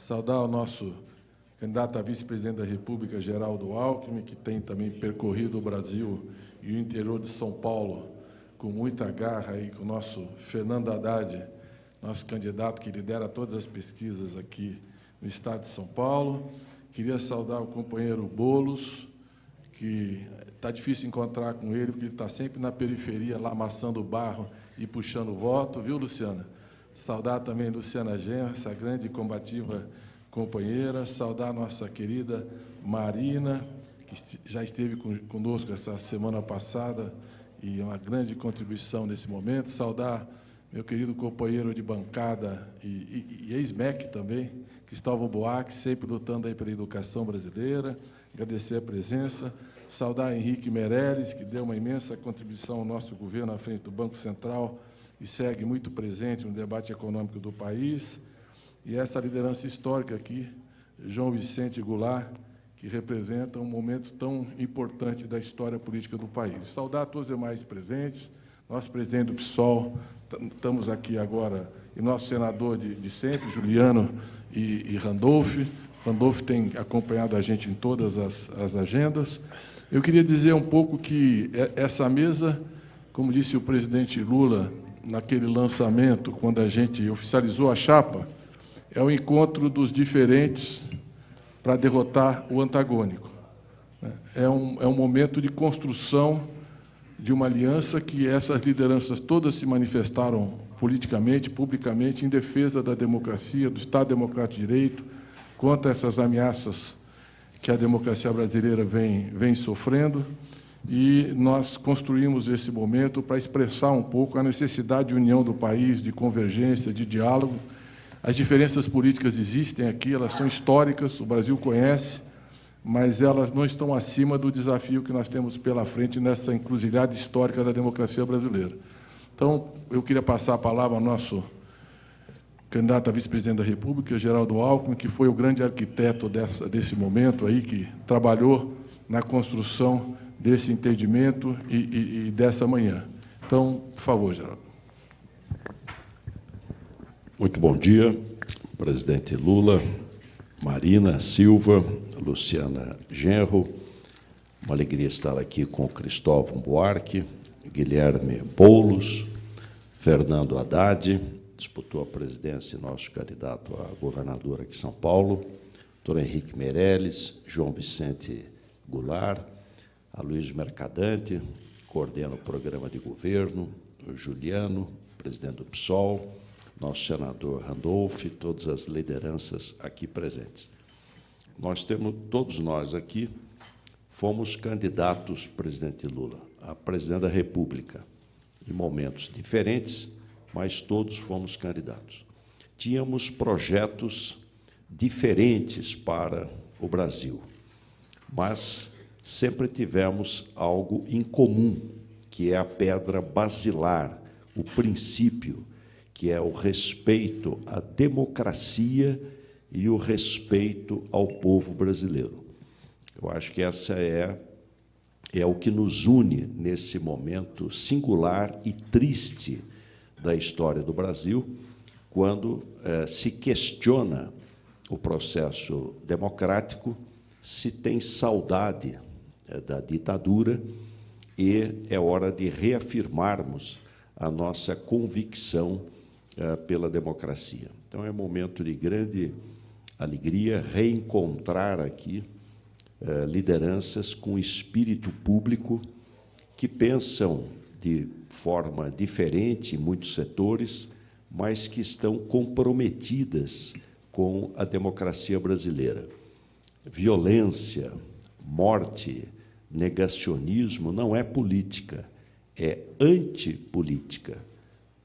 saudar o nosso candidato a vice-presidente da República, Geraldo Alckmin, que tem também percorrido o Brasil e o interior de São Paulo com muita garra, e com o nosso Fernando Haddad, nosso candidato que lidera todas as pesquisas aqui no estado de São Paulo. Queria saudar o companheiro Boulos, que está difícil encontrar com ele, porque ele está sempre na periferia, lá amassando barro e puxando voto, viu, Luciana? Saudar também Luciana Genro, essa grande e combativa companheira. Saudar nossa querida Marina, que já esteve conosco essa semana passada, e uma grande contribuição nesse momento. Saudar meu querido companheiro de bancada e ex-MEC também, Cristóvão Buarque, sempre lutando aí pela educação brasileira. Agradecer a presença. Saudar Henrique Meirelles, que deu uma imensa contribuição ao nosso governo à frente do Banco Central e segue muito presente no debate econômico do país. E essa liderança histórica aqui, João Vicente Goulart, que representa um momento tão importante da história política do país. Saudar todos os demais presentes, nosso presidente do PSOL, estamos aqui agora, e nosso senador de sempre, Juliano e Randolph. Randolph tem acompanhado a gente em todas as agendas. Eu queria dizer um pouco que essa mesa, como disse o presidente Lula naquele lançamento, quando a gente oficializou a chapa, é o encontro dos diferentes para derrotar o antagônico. É um momento de construção de uma aliança que essas lideranças todas se manifestaram politicamente, publicamente, em defesa da democracia, do Estado Democrático de Direito, contra essas ameaças que a democracia brasileira vem sofrendo, e nós construímos esse momento para expressar um pouco a necessidade de união do país, de convergência, de diálogo. As diferenças políticas existem aqui, elas são históricas, o Brasil conhece, mas elas não estão acima do desafio que nós temos pela frente nessa encruzilhada histórica da democracia brasileira. Então, eu queria passar a palavra ao nosso candidato a vice-presidente da República, Geraldo Alckmin, que foi o grande arquiteto desse momento aí, que trabalhou na construção desse entendimento e dessa manhã. Então, por favor, Geraldo. Muito bom dia, presidente Lula, Marina Silva, Luciana Genro. Uma alegria estar aqui com o Cristóvão Buarque, Guilherme Boulos, Fernando Haddad, disputou a presidência, nosso candidato a governador aqui em São Paulo, doutor Henrique Meirelles, João Vicente Goulart, Aloysio Mercadante, coordena o programa de governo, o Juliano, presidente do PSOL, nosso senador Randolph, todas as lideranças aqui presentes. Todos nós aqui fomos candidatos, presidente Lula, a presidente da República, em momentos diferentes, mas todos fomos candidatos. Tínhamos projetos diferentes para o Brasil, mas sempre tivemos algo em comum, que é a pedra basilar, o princípio, que é o respeito à democracia e o respeito ao povo brasileiro. Eu acho que essa é o que nos une nesse momento singular e triste da história do Brasil, quando se questiona o processo democrático, se tem saudade da ditadura, e é hora de reafirmarmos a nossa convicção pela democracia. Então, é um momento de grande alegria reencontrar aqui lideranças com espírito público que pensam de forma diferente em muitos setores, mas que estão comprometidas com a democracia brasileira. Violência, morte, negacionismo não é política, é antipolítica.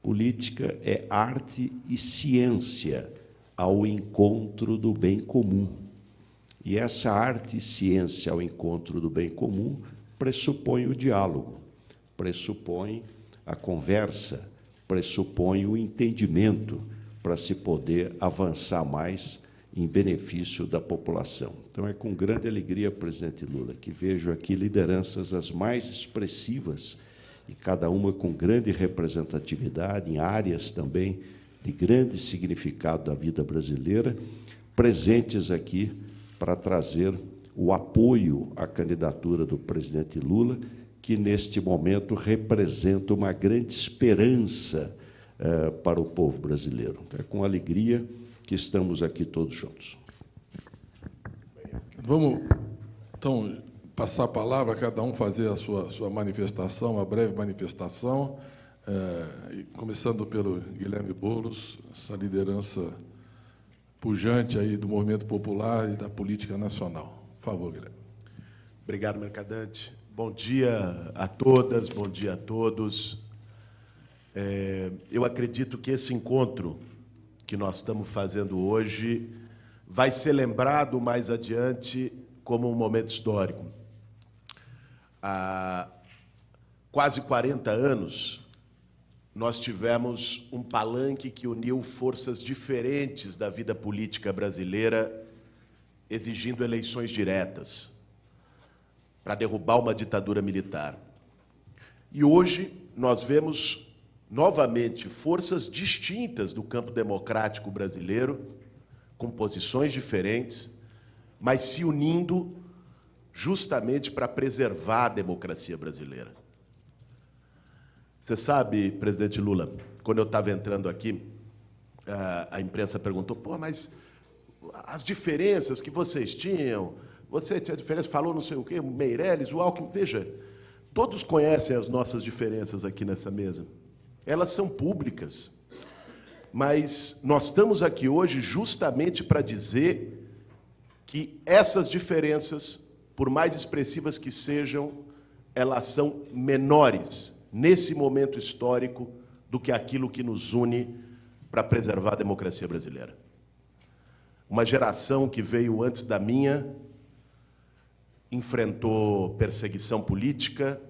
Política é arte e ciência ao encontro do bem comum. E essa arte e ciência ao encontro do bem comum pressupõe o diálogo, pressupõe a conversa, pressupõe o entendimento para se poder avançar mais em benefício da população. Então, é com grande alegria, presidente Lula, que vejo aqui lideranças as mais expressivas, e cada uma com grande representatividade, em áreas também de grande significado da vida brasileira, presentes aqui para trazer o apoio à candidatura do presidente Lula, que, neste momento, representa uma grande esperança para o povo brasileiro. É com alegria que estamos aqui todos juntos. Vamos, então, passar a palavra, cada um fazer a sua manifestação, uma breve manifestação, começando pelo Guilherme Boulos, essa liderança pujante aí do movimento popular e da política nacional. Por favor, Guilherme. Obrigado, Mercadante. Bom dia a todas, bom dia a todos. Eu acredito que esse encontro que nós estamos fazendo hoje vai ser lembrado mais adiante como um momento histórico. Há quase 40 anos, nós tivemos um palanque que uniu forças diferentes da vida política brasileira, exigindo eleições diretas, para derrubar uma ditadura militar. E hoje nós vemos novamente forças distintas do campo democrático brasileiro, com posições diferentes, mas se unindo justamente para preservar a democracia brasileira. Você sabe, presidente Lula, quando eu estava entrando aqui, a imprensa perguntou, pô, mas as diferenças que vocês tinham, você tinha diferença, falou não sei o quê, o Meirelles, o Alckmin, veja, todos conhecem as nossas diferenças aqui nessa mesa. Elas são públicas, mas nós estamos aqui hoje justamente para dizer que essas diferenças, por mais expressivas que sejam, elas são menores nesse momento histórico do que aquilo que nos une para preservar a democracia brasileira. Uma geração que veio antes da minha enfrentou perseguição política,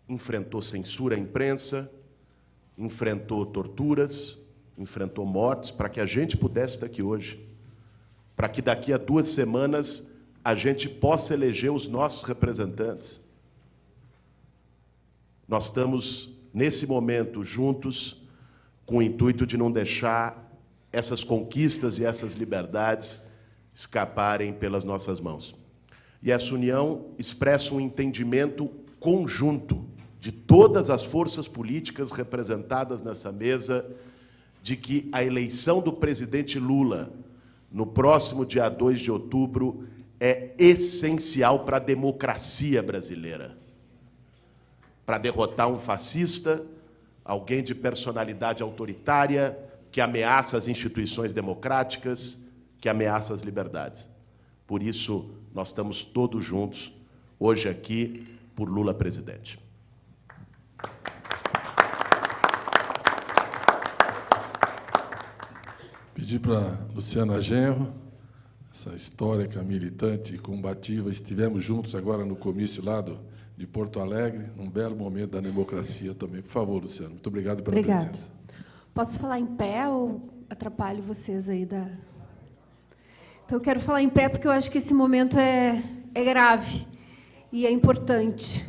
enfrentou censura à imprensa, enfrentou torturas, enfrentou mortes, para que a gente pudesse estar aqui hoje, para que daqui a 2 semanas a gente possa eleger os nossos representantes. Nós estamos, nesse momento, juntos, com o intuito de não deixar essas conquistas e essas liberdades escaparem pelas nossas mãos. E essa união expressa um entendimento conjunto de todas as forças políticas representadas nessa mesa, de que a eleição do presidente Lula, no próximo dia 2 de outubro, é essencial para a democracia brasileira. Para derrotar um fascista, alguém de personalidade autoritária, que ameaça as instituições democráticas, que ameaça as liberdades. Por isso, nós estamos todos juntos, hoje aqui, por Lula presidente. Pedir para Luciana Genro, essa histórica, militante e combativa. Estivemos juntos agora no comício lá de Porto Alegre, num belo momento da democracia também. Por favor, Luciana, muito obrigado pela presença. Posso falar em pé ou atrapalho vocês aí da... Então, eu quero falar em pé porque eu acho que esse momento é grave e é importante.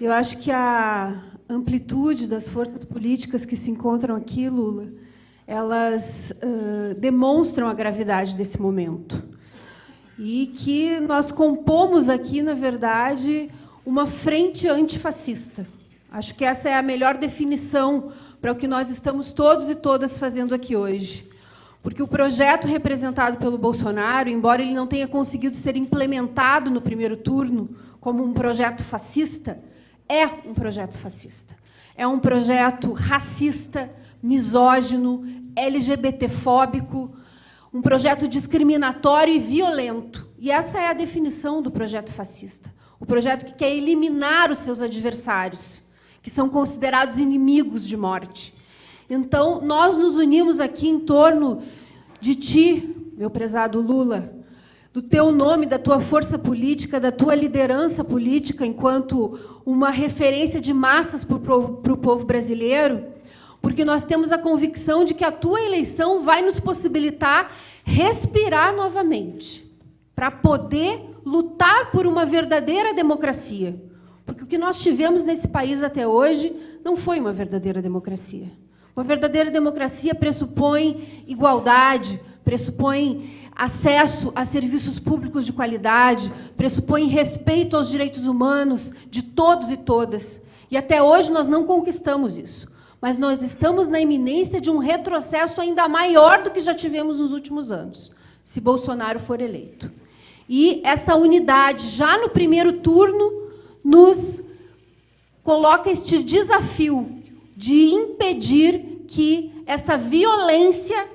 Eu acho que a amplitude das forças políticas que se encontram aqui, Lula, elas demonstram a gravidade desse momento. E que nós compomos aqui, na verdade, uma frente antifascista. Acho que essa é a melhor definição para o que nós estamos todos e todas fazendo aqui hoje. Porque o projeto representado pelo Bolsonaro, embora ele não tenha conseguido ser implementado no primeiro turno como um projeto fascista, é um projeto fascista. É um projeto racista, misógino, LGBTfóbico, um projeto discriminatório e violento. E essa é a definição do projeto fascista. O projeto que quer eliminar os seus adversários, que são considerados inimigos de morte. Então, nós nos unimos aqui em torno de ti, meu prezado Lula, do teu nome, da tua força política, da tua liderança política, enquanto uma referência de massas para o povo brasileiro, porque nós temos a convicção de que a tua eleição vai nos possibilitar respirar novamente, para poder lutar por uma verdadeira democracia. Porque o que nós tivemos nesse país até hoje não foi uma verdadeira democracia. Uma verdadeira democracia pressupõe igualdade, pressupõe acesso a serviços públicos de qualidade, pressupõe respeito aos direitos humanos de todos e todas. E até hoje nós não conquistamos isso. Mas nós estamos na iminência de um retrocesso ainda maior do que já tivemos nos últimos anos, se Bolsonaro for eleito. E essa unidade, já no primeiro turno, nos coloca este desafio de impedir que essa violência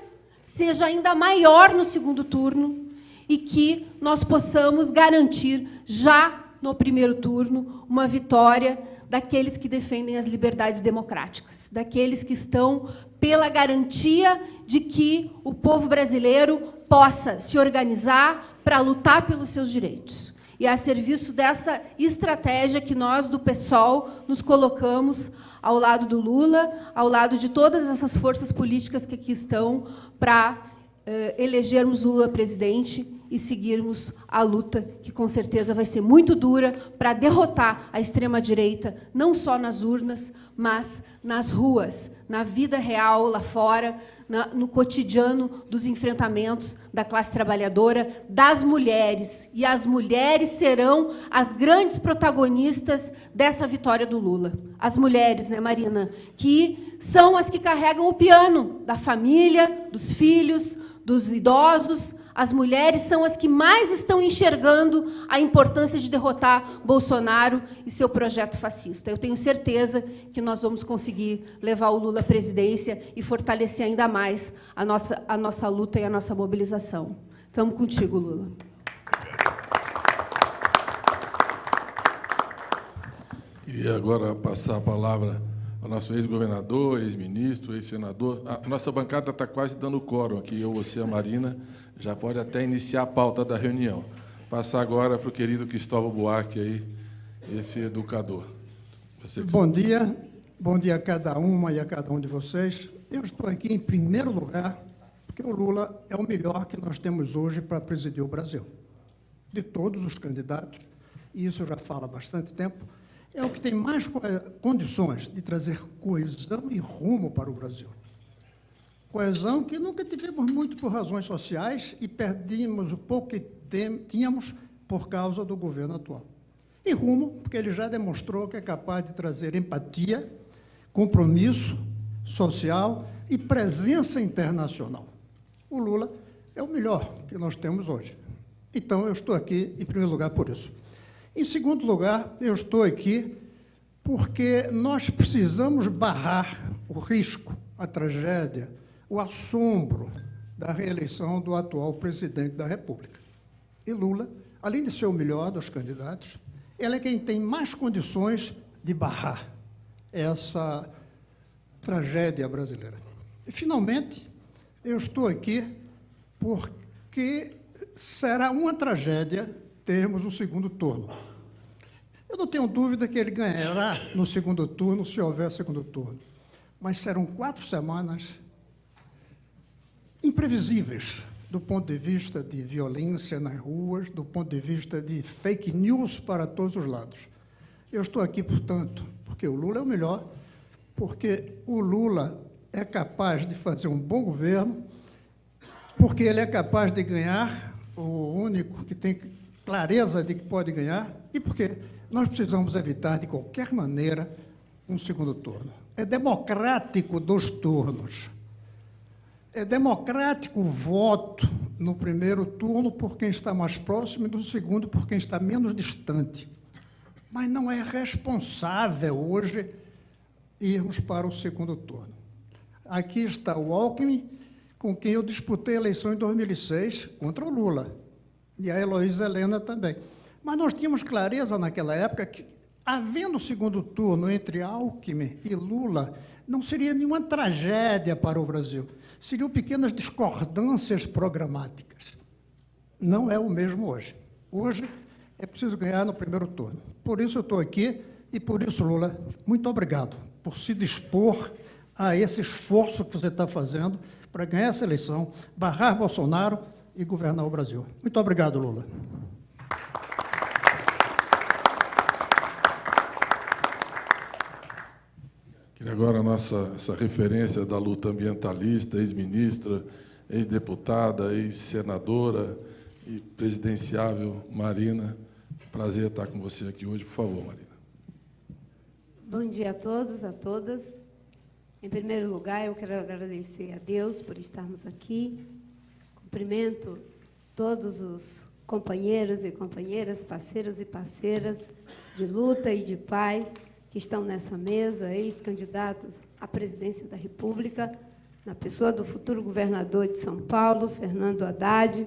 seja ainda maior no segundo turno e que nós possamos garantir, já no primeiro turno, uma vitória daqueles que defendem as liberdades democráticas, daqueles que estão pela garantia de que o povo brasileiro possa se organizar para lutar pelos seus direitos. E é a serviço dessa estratégia que nós, do PSOL, nos colocamos ao lado do Lula, ao lado de todas essas forças políticas que aqui estão, para elegermos Lula presidente e seguirmos a luta, que com certeza vai ser muito dura, para derrotar a extrema-direita, não só nas urnas, mas nas ruas, na vida real lá fora, no cotidiano dos enfrentamentos da classe trabalhadora, das mulheres. E as mulheres serão as grandes protagonistas dessa vitória do Lula. As mulheres, né, Marina? Que são as que carregam o piano da família, dos filhos, dos idosos. As mulheres são as que mais estão enxergando a importância de derrotar Bolsonaro e seu projeto fascista. Eu tenho certeza que nós vamos conseguir levar o Lula à presidência e fortalecer ainda mais a nossa luta e a nossa mobilização. Estamos contigo, Lula. Queria agora passar a palavra ao nosso ex-governador, ex-ministro, ex-senador. A nossa bancada está quase dando quórum aqui, eu, você e a Marina. Já pode até iniciar a pauta da reunião. Passar agora para o querido Cristóvão Buarque, aí, esse educador. Bom dia a cada uma e a cada um de vocês. Eu estou aqui em primeiro lugar porque o Lula é o melhor que nós temos hoje para presidir o Brasil. De todos os candidatos, e isso eu já falo há bastante tempo, é o que tem mais condições de trazer coesão e rumo para o Brasil. Coesão que nunca tivemos muito por razões sociais e perdemos o pouco que tínhamos por causa do governo atual. E rumo, porque ele já demonstrou que é capaz de trazer empatia, compromisso social e presença internacional. O Lula é o melhor que nós temos hoje. Então, eu estou aqui, em primeiro lugar, por isso. Em segundo lugar, eu estou aqui porque nós precisamos barrar o risco, a tragédia, o assombro da reeleição do atual presidente da República. E Lula, além de ser o melhor dos candidatos, ele é quem tem mais condições de barrar essa tragédia brasileira. E, finalmente, eu estou aqui porque será uma tragédia termos o segundo turno. Eu não tenho dúvida que ele ganhará no segundo turno, se houver segundo turno. Mas serão 4 semanas imprevisíveis do ponto de vista de violência nas ruas, do ponto de vista de fake news para todos os lados. Eu estou aqui, portanto, porque o Lula é o melhor, porque o Lula é capaz de fazer um bom governo, porque ele é capaz de ganhar, o único que tem clareza de que pode ganhar, e porque nós precisamos evitar, de qualquer maneira, um segundo turno. É democrático 2 turnos. É democrático o voto no primeiro turno por quem está mais próximo e no segundo por quem está menos distante. Mas não é responsável hoje irmos para o segundo turno. Aqui está o Alckmin, com quem eu disputei a eleição em 2006 contra o Lula, e a Heloísa Helena também. Mas nós tínhamos clareza naquela época que, havendo segundo turno entre Alckmin e Lula, não seria nenhuma tragédia para o Brasil. Seriam pequenas discordâncias programáticas. Não é o mesmo hoje. Hoje é preciso ganhar no primeiro turno. Por isso eu estou aqui e por isso, Lula, muito obrigado por se dispor a esse esforço que você está fazendo para ganhar essa eleição, barrar Bolsonaro e governar o Brasil. Muito obrigado, Lula. Agora essa referência da luta ambientalista, ex-ministra, ex-deputada, ex-senadora e presidenciável Marina. Prazer estar com você aqui hoje. Por favor, Marina. Bom dia a todos, a todas. Em primeiro lugar, eu quero agradecer a Deus por estarmos aqui. Cumprimento todos os companheiros e companheiras, parceiros e parceiras de luta e de paz que estão nessa mesa, ex-candidatos à presidência da República, na pessoa do futuro governador de São Paulo, Fernando Haddad.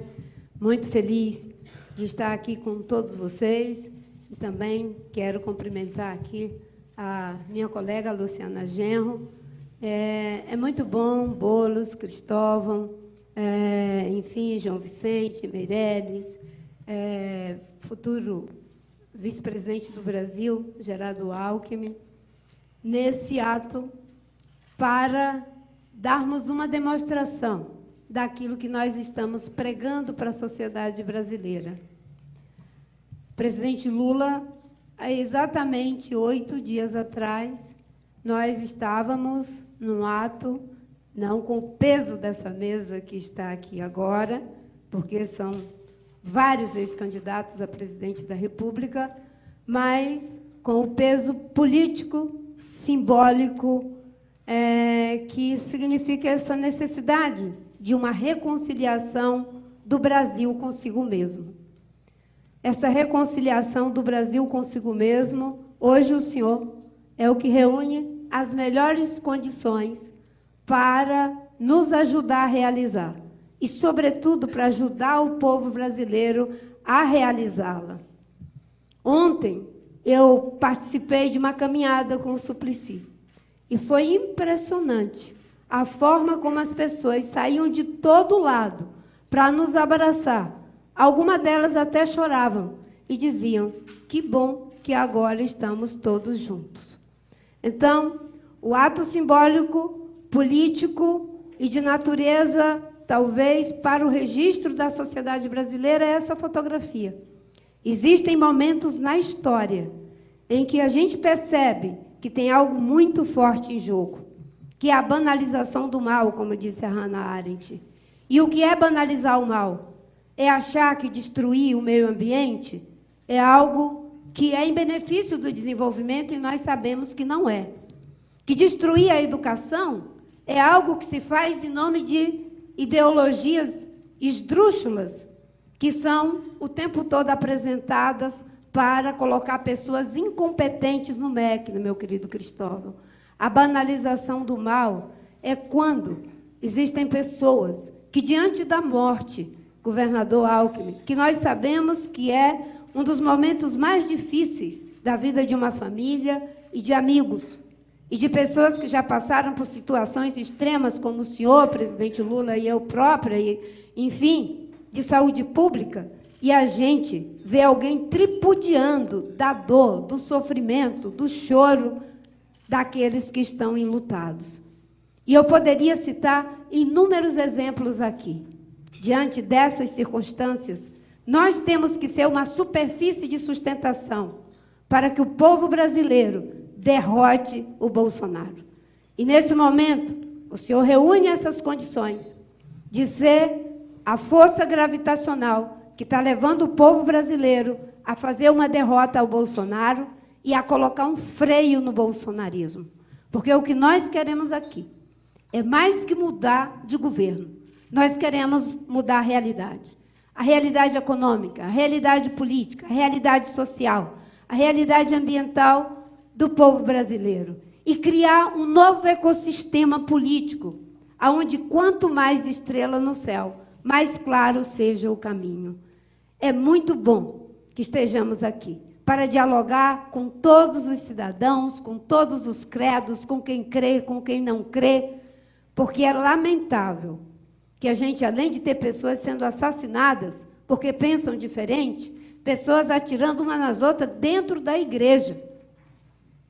Muito feliz de estar aqui com todos vocês e também quero cumprimentar aqui a minha colega Luciana Genro. É muito bom, Boulos, Cristóvão, enfim, João Vicente, Meirelles, futuro vice-presidente do Brasil, Geraldo Alckmin, nesse ato para darmos uma demonstração daquilo que nós estamos pregando para a sociedade brasileira. Presidente Lula, há exatamente 8 dias atrás, nós estávamos num ato, não com o peso dessa mesa que está aqui agora, porque são vários ex-candidatos a presidente da República, mas com o peso político, simbólico, que significa essa necessidade de uma reconciliação do Brasil consigo mesmo. Essa reconciliação do Brasil consigo mesmo, hoje o senhor é o que reúne as melhores condições para nos ajudar a realizar. E, sobretudo, para ajudar o povo brasileiro a realizá-la. Ontem, eu participei de uma caminhada com o Suplicy. E foi impressionante a forma como as pessoas saíam de todo lado para nos abraçar. Algumas delas até choravam e diziam: que bom que agora estamos todos juntos. Então, o ato simbólico, político e de natureza, talvez, para o registro da sociedade brasileira, é essa fotografia. Existem momentos na história em que a gente percebe que tem algo muito forte em jogo, que é a banalização do mal, como disse a Hannah Arendt. E o que é banalizar o mal? É achar que destruir o meio ambiente é algo que é em benefício do desenvolvimento, e nós sabemos que não é. Que destruir a educação é algo que se faz em nome de ideologias esdrúxulas, que são o tempo todo apresentadas para colocar pessoas incompetentes no MEC, meu querido Cristóvão. A banalização do mal é quando existem pessoas que, diante da morte, governador Alckmin, que nós sabemos que é um dos momentos mais difíceis da vida de uma família e de amigos, e de pessoas que já passaram por situações extremas, como o senhor, presidente Lula, e eu própria, e, enfim, de saúde pública, e a gente vê alguém tripudiando da dor, do sofrimento, do choro daqueles que estão enlutados. E eu poderia citar inúmeros exemplos aqui. Diante dessas circunstâncias, nós temos que ser uma superfície de sustentação para que o povo brasileiro derrote o Bolsonaro. E, nesse momento, o senhor reúne essas condições de ser a força gravitacional que está levando o povo brasileiro a fazer uma derrota ao Bolsonaro e a colocar um freio no bolsonarismo. Porque o que nós queremos aqui é mais que mudar de governo. Nós queremos mudar a realidade econômica, a realidade política, a realidade social, a realidade ambiental do povo brasileiro e criar um novo ecossistema político, onde quanto mais estrela no céu, mais claro seja o caminho. É muito bom que estejamos aqui para dialogar com todos os cidadãos, com todos os credos, com quem crê, com quem não crê, porque é lamentável que a gente, além de ter pessoas sendo assassinadas porque pensam diferente, pessoas atirando uma nas outras dentro da igreja.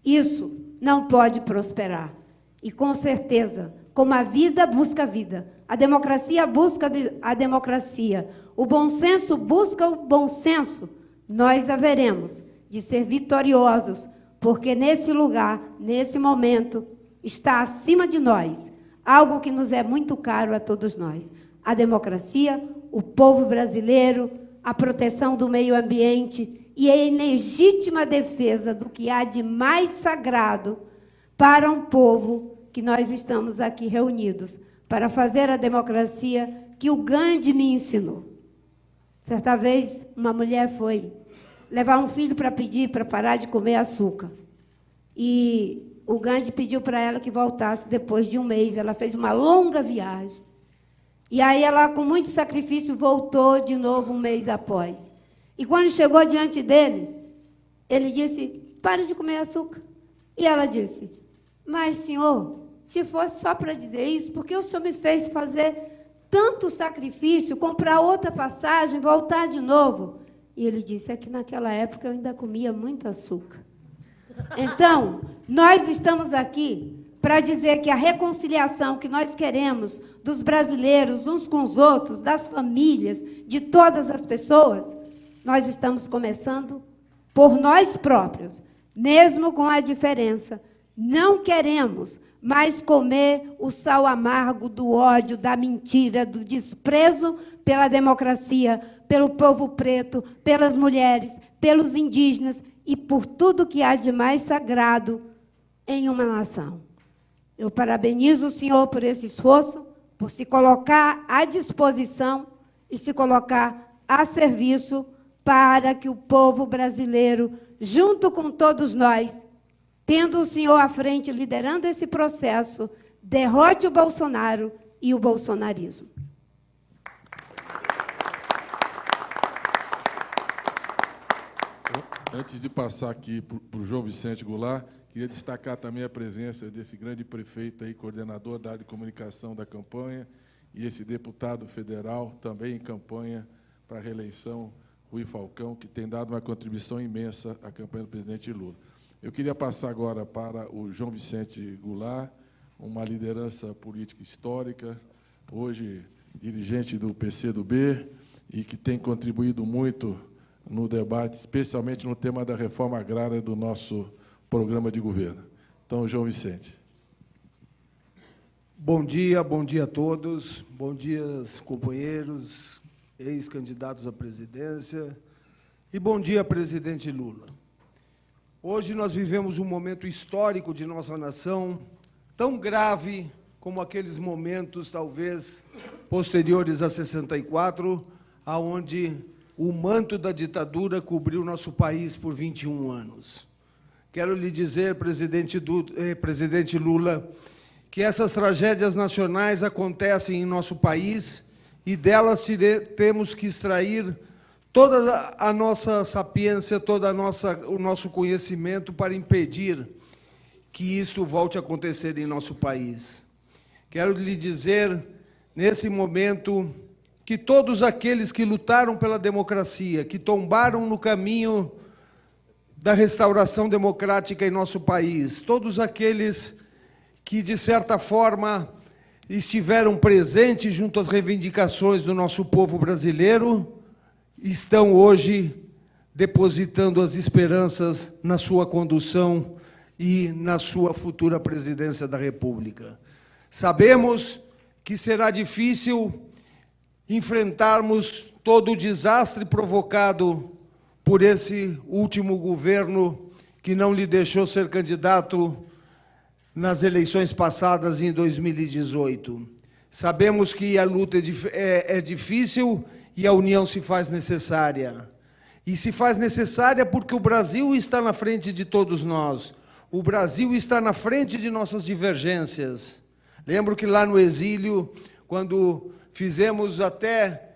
Isso não pode prosperar. E, com certeza, como a vida busca a vida, a democracia busca a democracia, o bom senso busca o bom senso, nós haveremos de ser vitoriosos, porque nesse lugar, nesse momento, está acima de nós algo que nos é muito caro a todos nós, a democracia, o povo brasileiro, a proteção do meio ambiente e a legítima defesa do que há de mais sagrado para um povo que nós estamos aqui reunidos, para fazer a democracia que o Gandhi me ensinou. Certa vez, uma mulher foi levar um filho para pedir para parar de comer açúcar. E o Gandhi pediu para ela que voltasse depois de um mês. Ela fez uma longa viagem. E aí ela, com muito sacrifício, voltou de novo um mês após. E quando chegou diante dele, ele disse, pare de comer açúcar. E ela disse, mas, senhor, se fosse só para dizer isso, por que o senhor me fez fazer tanto sacrifício, comprar outra passagem, voltar de novo? E ele disse, é que naquela época eu ainda comia muito açúcar. Então, nós estamos aqui para dizer que a reconciliação que nós queremos dos brasileiros uns com os outros, das famílias, de todas as pessoas, nós estamos começando por nós próprios, mesmo com a diferença. Não queremos mais comer o sal amargo do ódio, da mentira, do desprezo pela democracia, pelo povo preto, pelas mulheres, pelos indígenas e por tudo que há de mais sagrado em uma nação. Eu parabenizo o senhor por esse esforço, por se colocar à disposição e se colocar a serviço para que o povo brasileiro, junto com todos nós, tendo o senhor à frente, liderando esse processo, derrote o Bolsonaro e o bolsonarismo. Antes de passar aqui para o João Vicente Goulart, queria destacar também a presença desse grande prefeito aí, coordenador da área de comunicação da campanha, e esse deputado federal, também em campanha para a reeleição, Rui Falcão, que tem dado uma contribuição imensa à campanha do presidente Lula. Eu queria passar agora para o João Vicente Goulart, uma liderança política histórica, hoje dirigente do PCdoB, e que tem contribuído muito no debate, especialmente no tema da reforma agrária do nosso programa de governo. Então, João Vicente. Bom dia a todos. Bom dia, companheiros, ex-candidatos à presidência. E bom dia, presidente Lula. Hoje nós vivemos um momento histórico de nossa nação, tão grave como aqueles momentos, talvez, posteriores a 64, aonde o manto da ditadura cobriu nosso país por 21 anos. Quero lhe dizer, presidente Lula, que essas tragédias nacionais acontecem em nosso país e delas temos que extrair toda a nossa sapiência, o nosso conhecimento para impedir que isso volte a acontecer em nosso país. Quero lhe dizer, nesse momento, que todos aqueles que lutaram pela democracia, que tombaram no caminho da restauração democrática em nosso país, todos aqueles que, de certa forma, estiveram presentes junto às reivindicações do nosso povo brasileiro, estão hoje depositando as esperanças na sua condução e na sua futura presidência da República. Sabemos que será difícil enfrentarmos todo o desastre provocado por esse último governo que não lhe deixou ser candidato nas eleições passadas em 2018. Sabemos que a luta é difícil e a união se faz necessária. E se faz necessária porque o Brasil está na frente de todos nós. O Brasil está na frente de nossas divergências. Lembro que lá no exílio, quando fizemos até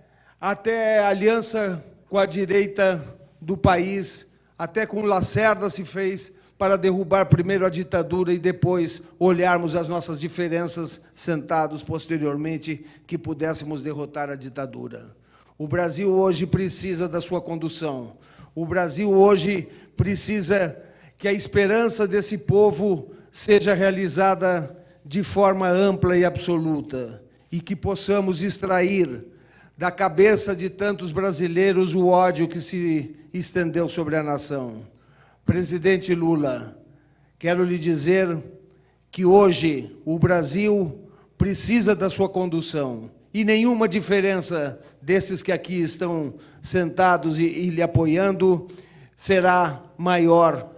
aliança com a direita do país, até com Lacerda se fez para derrubar primeiro a ditadura e depois olharmos as nossas diferenças sentados posteriormente que pudéssemos derrotar a ditadura. O Brasil hoje precisa da sua condução. O Brasil hoje precisa que a esperança desse povo seja realizada de forma ampla e absoluta e que possamos extrair da cabeça de tantos brasileiros o ódio que se estendeu sobre a nação. Presidente Lula, quero lhe dizer que hoje o Brasil precisa da sua condução e nenhuma diferença desses que aqui estão sentados e lhe apoiando será maior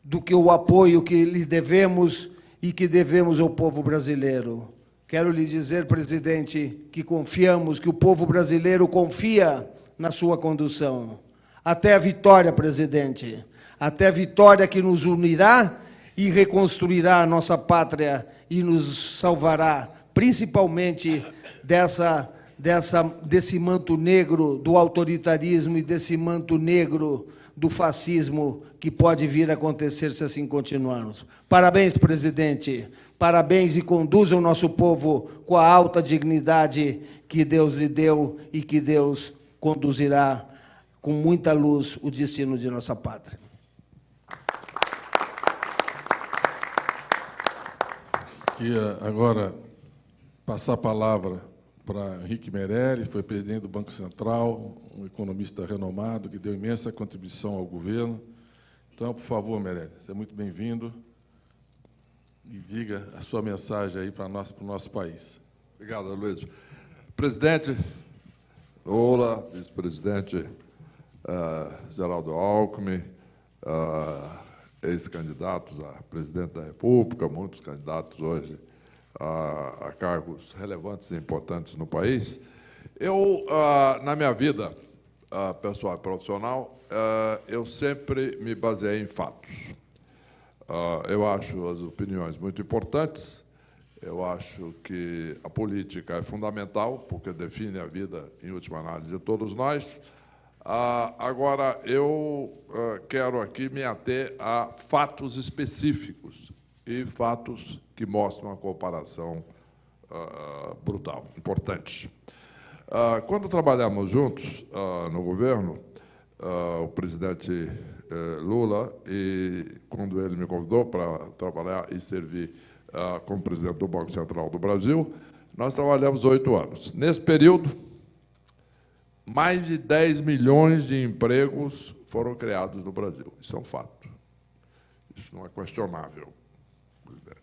do que o apoio que lhe devemos e que devemos ao povo brasileiro. Quero lhe dizer, presidente, que confiamos, que o povo brasileiro confia na sua condução. Até a vitória, presidente. Até a vitória que nos unirá e reconstruirá a nossa pátria e nos salvará, principalmente desse manto negro do autoritarismo e desse manto negro do fascismo que pode vir a acontecer se assim continuarmos. Parabéns, presidente. Parabéns e conduza o nosso povo com a alta dignidade que Deus lhe deu e que Deus conduzirá com muita luz o destino de nossa pátria. Queria agora passar a palavra para Henrique Meirelles, foi presidente do Banco Central, um economista renomado, que deu imensa contribuição ao governo. Então, por favor, Meirelles, seja muito bem-vindo e diga a sua mensagem aí para o nosso país. Obrigado, Luiz. Presidente Lula, vice-presidente Geraldo Alckmin, ex-candidatos a presidente da República, muitos candidatos hoje a cargos relevantes e importantes no país. Eu, na minha vida pessoal e profissional, eu sempre me baseei em fatos. Eu acho as opiniões muito importantes, eu acho que a política é fundamental, porque define a vida, em última análise, de todos nós. Agora, eu quero aqui me ater a fatos específicos e fatos que mostram uma comparação brutal, importante. Quando trabalhamos juntos no governo, o presidente Lula, e quando ele me convidou para trabalhar e servir como presidente do Banco Central do Brasil, nós trabalhamos 8 anos. Nesse período, mais de 10 milhões de empregos foram criados no Brasil. Isso é um fato. Isso não é questionável, presidente.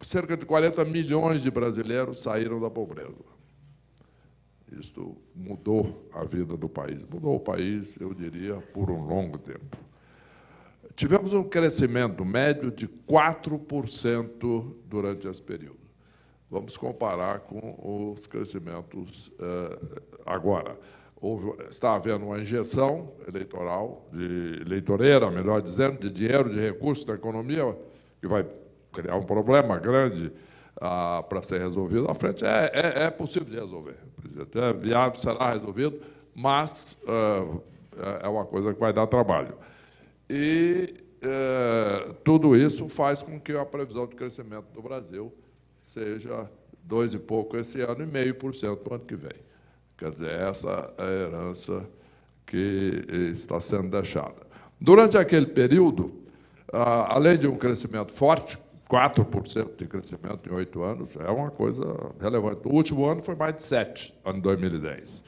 Cerca de 40 milhões de brasileiros saíram da pobreza. Isso mudou a vida do país. Mudou o país, eu diria, por um longo tempo. Tivemos um crescimento médio de 4% durante esse período. Vamos comparar com os crescimentos agora. Está havendo uma injeção eleitoreira, melhor dizendo, de dinheiro, de recursos da economia, que vai criar um problema grande para ser resolvido à frente. É possível de resolver, presidente. É viável, será resolvido, mas é uma coisa que vai dar trabalho. E tudo isso faz com que a previsão de crescimento do Brasil seja 2 e pouco esse ano e 0,5% no ano que vem. Quer dizer, essa é a herança que está sendo deixada. Durante aquele período, além de um crescimento forte, 4% de crescimento em 8 anos, é uma coisa relevante. O último ano foi mais de 7%, ano 2010.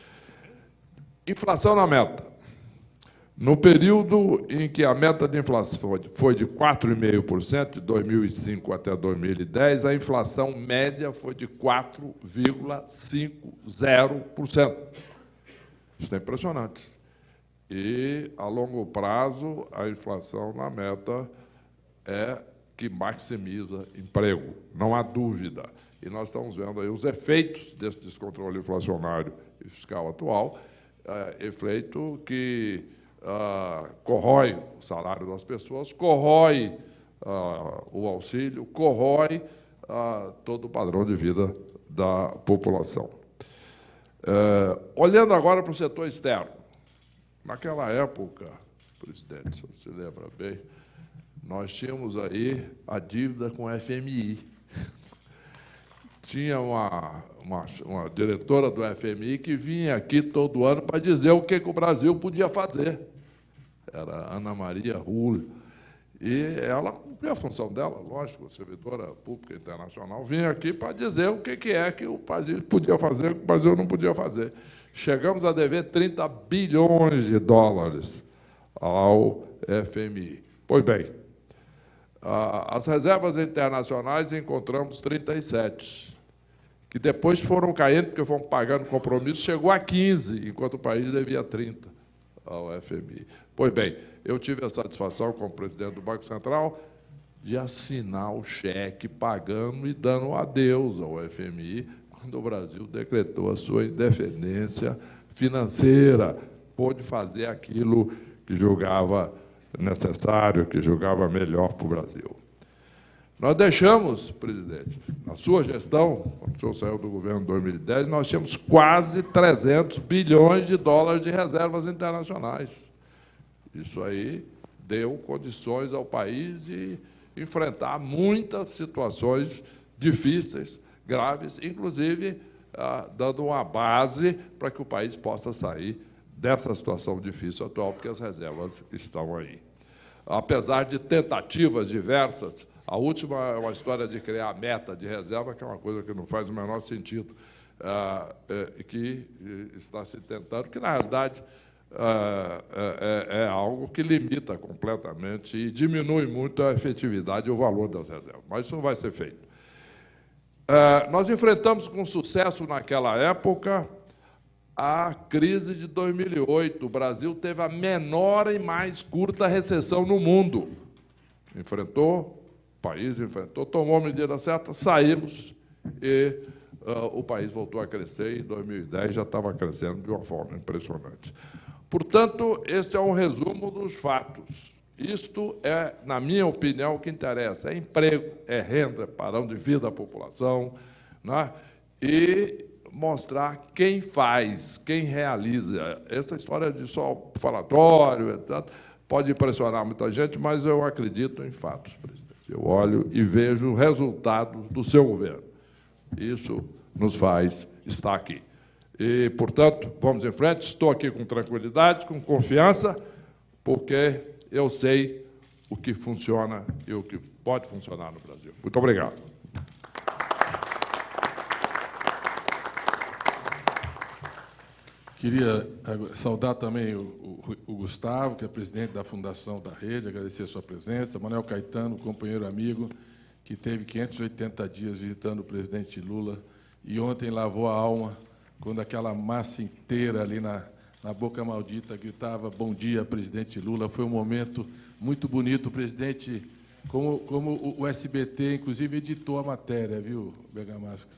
Inflação na meta. No período em que a meta de inflação foi de 4,5%, de 2005 até 2010, a inflação média foi de 4,50%. Isso é impressionante. E, a longo prazo, a inflação na meta é que maximiza emprego, não há dúvida. E nós estamos vendo aí os efeitos desse descontrole inflacionário e fiscal atual, efeito que corrói o salário das pessoas, corrói o auxílio, corrói todo o padrão de vida da população. Olhando agora para o setor externo, naquela época, presidente, se você lembra bem, nós tínhamos aí a dívida com o FMI. Tinha uma diretora do FMI que vinha aqui todo ano para dizer o que o Brasil podia fazer. Era Ana Maria Rull. E ela cumpria a função dela, lógico, servidora pública internacional, vinha aqui para dizer o que é que o Brasil podia fazer, o que o Brasil não podia fazer. Chegamos a dever 30 bilhões de dólares ao FMI. Pois bem, as reservas internacionais encontramos 37, que depois foram caindo, porque foram pagando compromisso, chegou a 15, enquanto o país devia 30 ao FMI. Pois bem, eu tive a satisfação, como presidente do Banco Central, de assinar o cheque pagando e dando adeus ao FMI, quando o Brasil decretou a sua independência financeira, pôde fazer aquilo que julgava necessário, que julgava melhor para o Brasil. Nós deixamos, presidente, na sua gestão, quando o senhor saiu do governo em 2010, nós tínhamos quase 300 bilhões de dólares de reservas internacionais. Isso aí deu condições ao país de enfrentar muitas situações difíceis, graves, inclusive dando uma base para que o país possa sair dessa situação difícil atual, porque as reservas estão aí. Apesar de tentativas diversas, a última é uma história de criar meta de reserva, que é uma coisa que não faz o menor sentido, que está se tentando, que, na realidade, é algo que limita completamente e diminui muito a efetividade e o valor das reservas. Mas isso não vai ser feito. Nós enfrentamos com sucesso, naquela época, a crise de 2008. O Brasil teve a menor e mais curta recessão no mundo. Enfrentou, o país enfrentou, tomou a medida certa, saímos e o país voltou a crescer. Em 2010 já estava crescendo de uma forma impressionante. Portanto, esse é um resumo dos fatos. Isto é, na minha opinião, o que interessa. É emprego, é renda, padrão de vida da população, né? E mostrar quem faz, quem realiza. Essa história de só falatório, etc., pode impressionar muita gente, mas eu acredito em fatos, presidente. Eu olho e vejo resultados do seu governo. Isso nos faz estar aqui. E, portanto, vamos em frente. Estou aqui com tranquilidade, com confiança, porque eu sei o que funciona e o que pode funcionar no Brasil. Muito obrigado. Queria saudar também o Gustavo, que é presidente da Fundação da Rede, agradecer a sua presença, Manuel Caetano, companheiro amigo, que teve 580 dias visitando o presidente Lula e ontem lavou a alma quando aquela massa inteira ali na Boca Maldita gritava "Bom dia, presidente Lula". Foi um momento muito bonito. O presidente, como o SBT, inclusive, editou a matéria, viu, Bergamasco,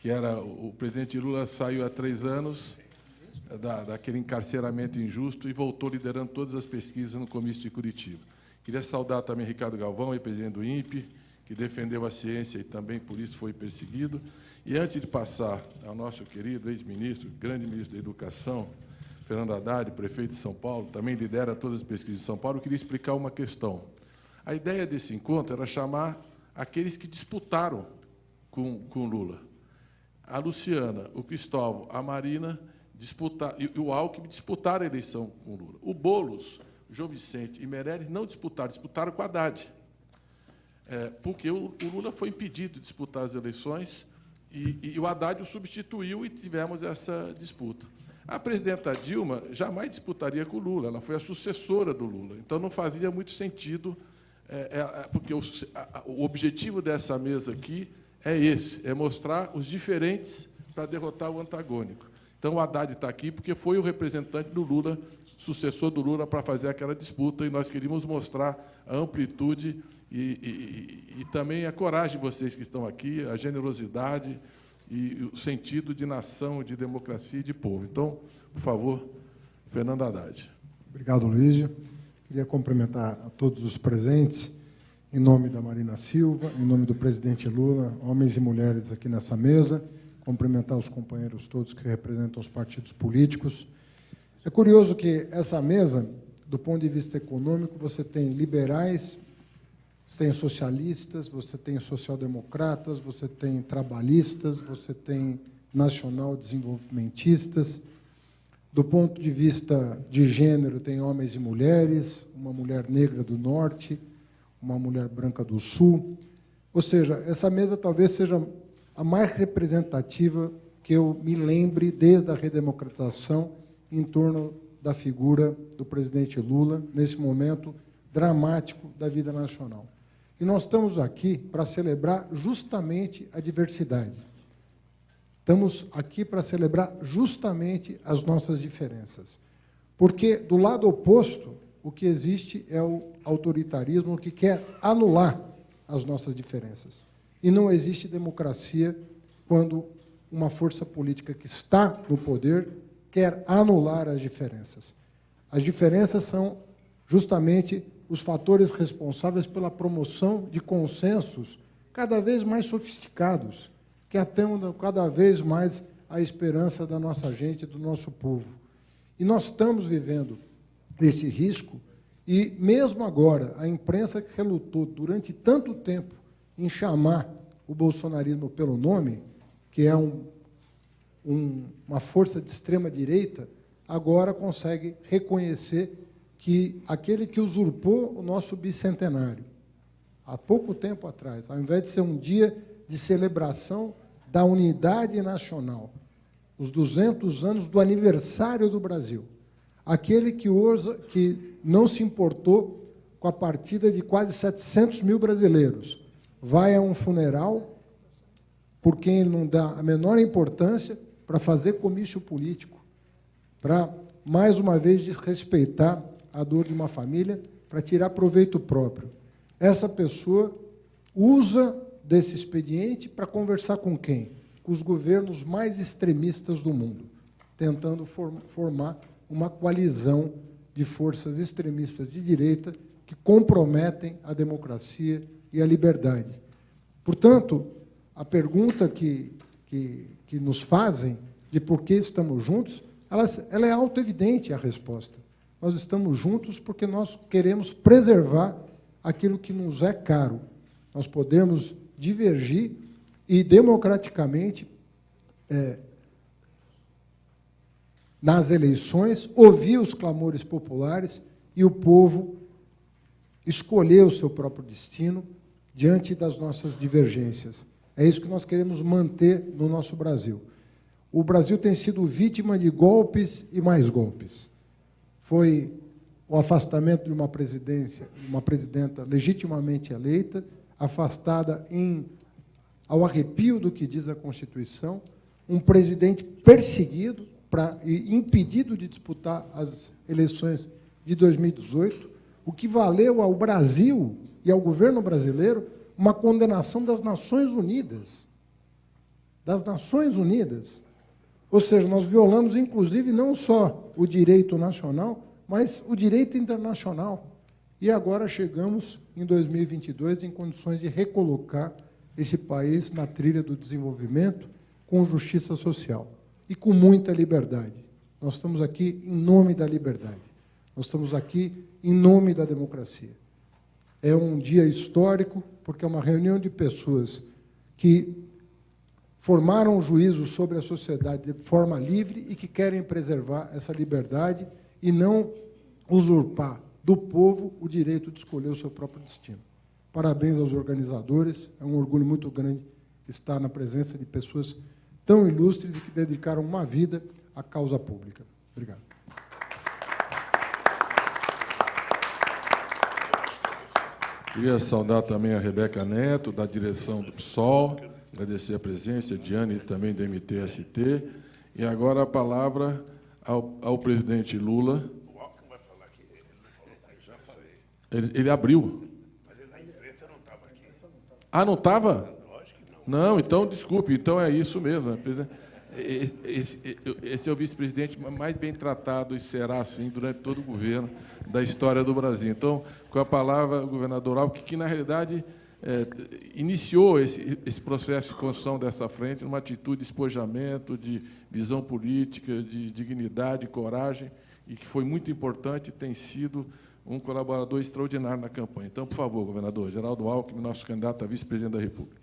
que era o presidente Lula saiu há 3 anos daquele encarceramento injusto e voltou liderando todas as pesquisas no comício de Curitiba. Queria saudar também Ricardo Galvão, presidente do INPE, que defendeu a ciência e também, por isso, foi perseguido. E, antes de passar ao nosso querido ex-ministro, grande ministro da Educação, Fernando Haddad, prefeito de São Paulo, também lidera todas as pesquisas de São Paulo, eu queria explicar uma questão. A ideia desse encontro era chamar aqueles que disputaram com Lula. A Luciana, o Cristóvão, a Marina e o Alckmin disputaram a eleição com o Lula. O Boulos, o João Vicente e Meirelles não disputaram com a Haddad. Porque o Lula foi impedido de disputar as eleições e o Haddad o substituiu e tivemos essa disputa. A presidenta Dilma jamais disputaria com o Lula, ela foi a sucessora do Lula, então não fazia muito sentido, porque o objetivo dessa mesa aqui é esse, é mostrar os diferentes para derrotar o antagônico. Então, o Haddad está aqui porque foi o representante do Lula, sucessor do Lula, para fazer aquela disputa, e nós queríamos mostrar a amplitude e também a coragem de vocês que estão aqui, a generosidade e o sentido de nação, de democracia e de povo. Então, por favor, Fernando Haddad. Obrigado, Luísio. Queria cumprimentar a todos os presentes, em nome da Marina Silva, em nome do presidente Lula, homens e mulheres aqui nessa mesa, cumprimentar os companheiros todos que representam os partidos políticos. É curioso que essa mesa, do ponto de vista econômico, você tem liberais, você tem socialistas, você tem social-democratas, você tem trabalhistas, você tem nacional-desenvolvimentistas. Do ponto de vista de gênero, tem homens e mulheres, uma mulher negra do norte, uma mulher branca do sul. Ou seja, essa mesa talvez seja a mais representativa que eu me lembre desde a redemocratização em torno da figura do presidente Lula, nesse momento dramático da vida nacional. E nós estamos aqui para celebrar justamente a diversidade. Estamos aqui para celebrar justamente as nossas diferenças. Porque, do lado oposto, o que existe é o autoritarismo que quer anular as nossas diferenças. E não existe democracia quando uma força política que está no poder quer anular as diferenças. As diferenças são justamente os fatores responsáveis pela promoção de consensos cada vez mais sofisticados, que atendam cada vez mais a esperança da nossa gente, do nosso povo. E nós estamos vivendo esse risco, e mesmo agora, a imprensa que relutou durante tanto tempo em chamar o bolsonarismo pelo nome, que é uma força de extrema-direita, agora consegue reconhecer que aquele que usurpou o nosso bicentenário, há pouco tempo atrás, ao invés de ser um dia de celebração da unidade nacional, os 200 anos do aniversário do Brasil, aquele que não se importou com a partida de quase 700 mil brasileiros, vai a um funeral por quem ele não dá a menor importância para fazer comício político, para, mais uma vez, desrespeitar a dor de uma família, para tirar proveito próprio. Essa pessoa usa desse expediente para conversar com quem? Com os governos mais extremistas do mundo, tentando formar uma coalizão de forças extremistas de direita que comprometem a democracia e a liberdade. Portanto, a pergunta que nos fazem de por que estamos juntos, ela é autoevidente, a resposta. Nós estamos juntos porque nós queremos preservar aquilo que nos é caro. Nós podemos divergir e, democraticamente, nas eleições, ouvir os clamores populares e o povo escolher o seu próprio destino diante das nossas divergências. É isso que nós queremos manter no nosso Brasil. O Brasil tem sido vítima de golpes e mais golpes. Foi o afastamento de uma presidenta legitimamente eleita, afastada ao arrepio do que diz a Constituição, um presidente perseguido e impedido de disputar as eleições de 2018, o que valeu ao Brasil e ao governo brasileiro uma condenação das Nações Unidas. Das Nações Unidas. Ou seja, nós violamos, inclusive, não só o direito nacional, mas o direito internacional. E agora chegamos, em 2022, em condições de recolocar esse país na trilha do desenvolvimento com justiça social e com muita liberdade. Nós estamos aqui em nome da liberdade. Nós estamos aqui em nome da democracia. É um dia histórico, porque é uma reunião de pessoas que formaram um juízo sobre a sociedade de forma livre e que querem preservar essa liberdade e não usurpar do povo o direito de escolher o seu próprio destino. Parabéns aos organizadores, é um orgulho muito grande estar na presença de pessoas tão ilustres e que dedicaram uma vida à causa pública. Obrigado. Queria saudar também a Rebeca Neto, da direção do PSOL, agradecer a presença, a Diane também do MTST, e agora a palavra ao presidente Lula. O Alckmin vai falar que ele não falou, já falei. Ele abriu. Mas ele na imprensa não estava aqui. Ah, não estava? Lógico que não. Não, então, desculpe, então é isso mesmo. Esse é o vice-presidente mais bem tratado e será assim durante todo o governo da história do Brasil. Então, com a palavra, o governador Alckmin, que na realidade iniciou esse processo de construção dessa frente numa atitude de espojamento, de visão política, de dignidade, coragem, e que foi muito importante e tem sido um colaborador extraordinário na campanha. Então, por favor, governador, Geraldo Alckmin, nosso candidato a vice-presidente da República.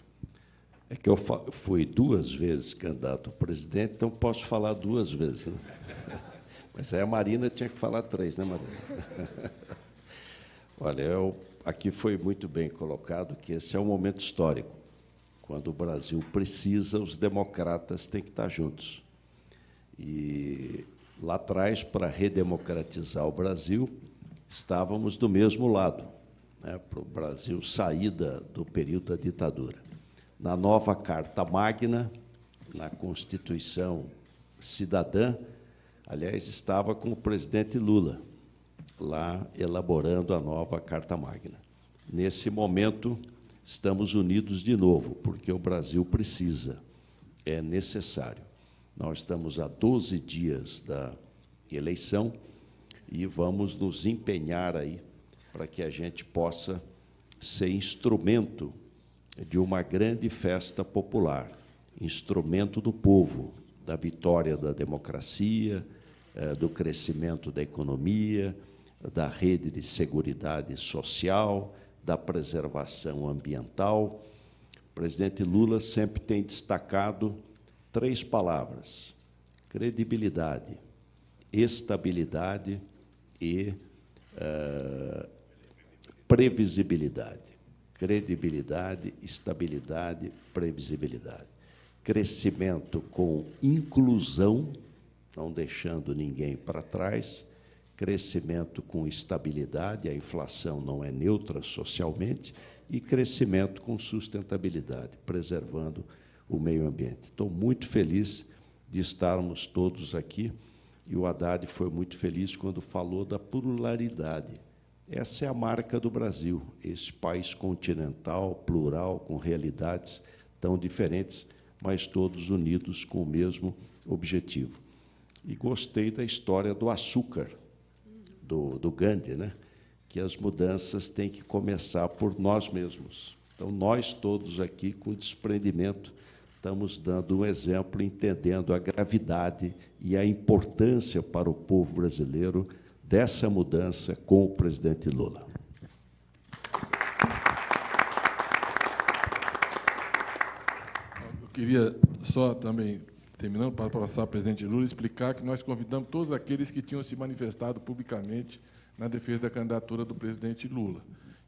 É que eu fui 2 vezes candidato a presidente, então posso falar 2 vezes. Né? Mas aí a Marina tinha que falar 3, né, Marina? Olha, aqui foi muito bem colocado que esse é um momento histórico. Quando o Brasil precisa, os democratas têm que estar juntos. E lá atrás, para redemocratizar o Brasil, estávamos do mesmo lado, né, para o Brasil sair do período da ditadura. Na nova Carta Magna, na Constituição Cidadã, aliás, estava com o presidente Lula, lá elaborando a nova Carta Magna. Nesse momento, estamos unidos de novo, porque o Brasil precisa, é necessário. Nós estamos a 12 dias da eleição e vamos nos empenhar aí para que a gente possa ser instrumento de uma grande festa popular, instrumento do povo, da vitória da democracia, do crescimento da economia, da rede de seguridade social, da preservação ambiental. O presidente Lula sempre tem destacado 3 palavras: credibilidade, estabilidade e previsibilidade. Credibilidade, estabilidade, previsibilidade. Crescimento com inclusão, não deixando ninguém para trás. Crescimento com estabilidade, a inflação não é neutra socialmente, e crescimento com sustentabilidade, preservando o meio ambiente. Estou muito feliz de estarmos todos aqui, e o Haddad foi muito feliz quando falou da pluralidade. Essa é a marca do Brasil, esse país continental, plural, com realidades tão diferentes, mas todos unidos com o mesmo objetivo. E gostei da história do açúcar, do Gandhi, né? Que as mudanças têm que começar por nós mesmos. Então, nós todos aqui, com desprendimento, estamos dando um exemplo, entendendo a gravidade e a importância para o povo brasileiro dessa mudança com o presidente Lula. Eu queria só também, terminando, para passar ao presidente Lula, explicar que nós convidamos todos aqueles que tinham se manifestado publicamente na defesa da candidatura do presidente Lula.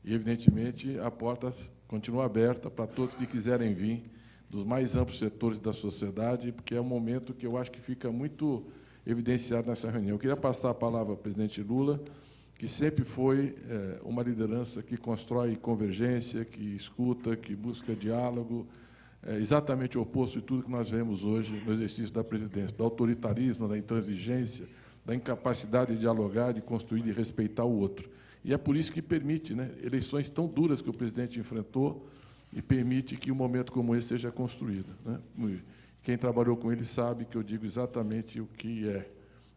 E, evidentemente, a porta continua aberta para todos que quiserem vir, dos mais amplos setores da sociedade, porque é um momento que eu acho que fica muito evidenciado nessa reunião. Eu queria passar a palavra ao presidente Lula, que sempre foi uma liderança que constrói convergência, que escuta, que busca diálogo, exatamente o oposto de tudo que nós vemos hoje no exercício da presidência, do autoritarismo, da intransigência, da incapacidade de dialogar, de construir e respeitar o outro. E é por isso que permite, né, eleições tão duras que o presidente enfrentou e permite que um momento como esse seja construído, né? Quem trabalhou com ele sabe que eu digo exatamente o que é.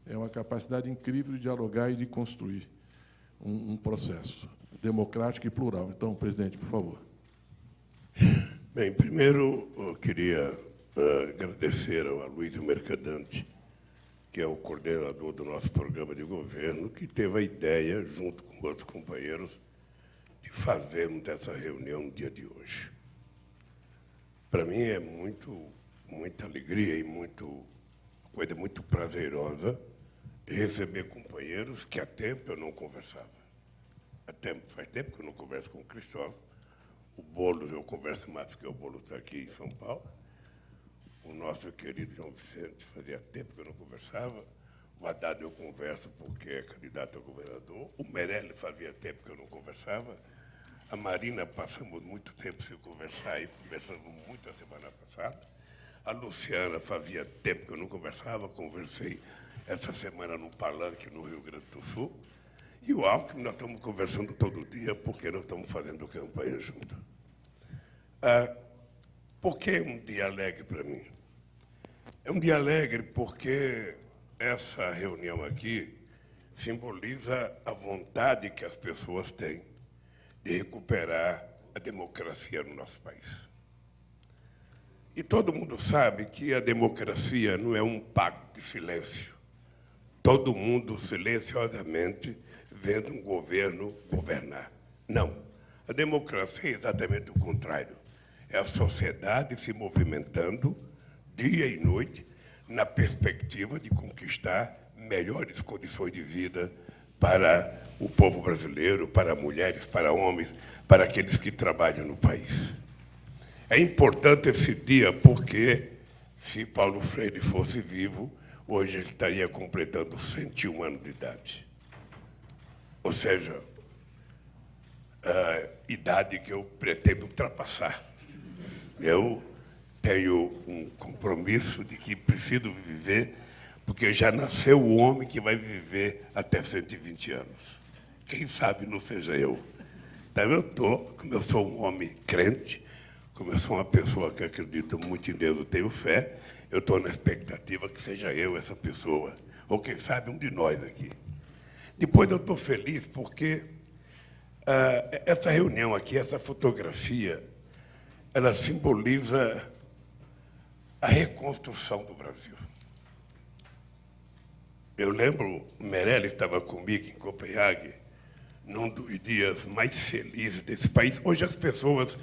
É uma capacidade incrível de dialogar e de construir um processo democrático e plural. Então, presidente, por favor. Bem, primeiro eu queria agradecer ao Aloysio Mercadante, que é o coordenador do nosso programa de governo, que teve a ideia, junto com outros companheiros, de fazermos essa reunião no dia de hoje. Para mim é muita alegria e coisa muito prazerosa receber companheiros que há tempo eu não conversava. Faz tempo que eu não converso com o Cristóvão. O Boulos eu converso mais porque o Boulos está aqui em São Paulo. O nosso querido João Vicente fazia tempo que eu não conversava. O Haddad eu converso porque é candidato a governador. O Meirelles fazia tempo que eu não conversava. A Marina, passamos muito tempo sem conversar e conversamos muito a semana passada. A Luciana, fazia tempo que eu não conversava, conversei essa semana no Palanque, no Rio Grande do Sul. E o Alckmin, nós estamos conversando todo dia, porque nós estamos fazendo campanha junto. Por que um dia alegre para mim? É um dia alegre porque essa reunião aqui simboliza a vontade que as pessoas têm de recuperar a democracia no nosso país. E todo mundo sabe que a democracia não é um pacto de silêncio. Todo mundo silenciosamente vendo um governo governar. Não. A democracia é exatamente o contrário. É a sociedade se movimentando dia e noite na perspectiva de conquistar melhores condições de vida para o povo brasileiro, para mulheres, para homens, para aqueles que trabalham no país. É importante esse dia porque, se Paulo Freire fosse vivo, hoje ele estaria completando 101 anos de idade. Ou seja, a idade que eu pretendo ultrapassar. Eu tenho um compromisso de que preciso viver, porque já nasceu o homem que vai viver até 120 anos. Quem sabe não seja eu. Então como eu sou um homem crente, como eu sou uma pessoa que acredita muito em Deus, eu tenho fé, eu estou na expectativa que seja eu essa pessoa, ou quem sabe um de nós aqui. Depois eu estou feliz porque essa reunião aqui, essa fotografia, ela simboliza a reconstrução do Brasil. Eu lembro, Meirelles estava comigo em Copenhague, num dos dias mais felizes desse país. Hoje as pessoas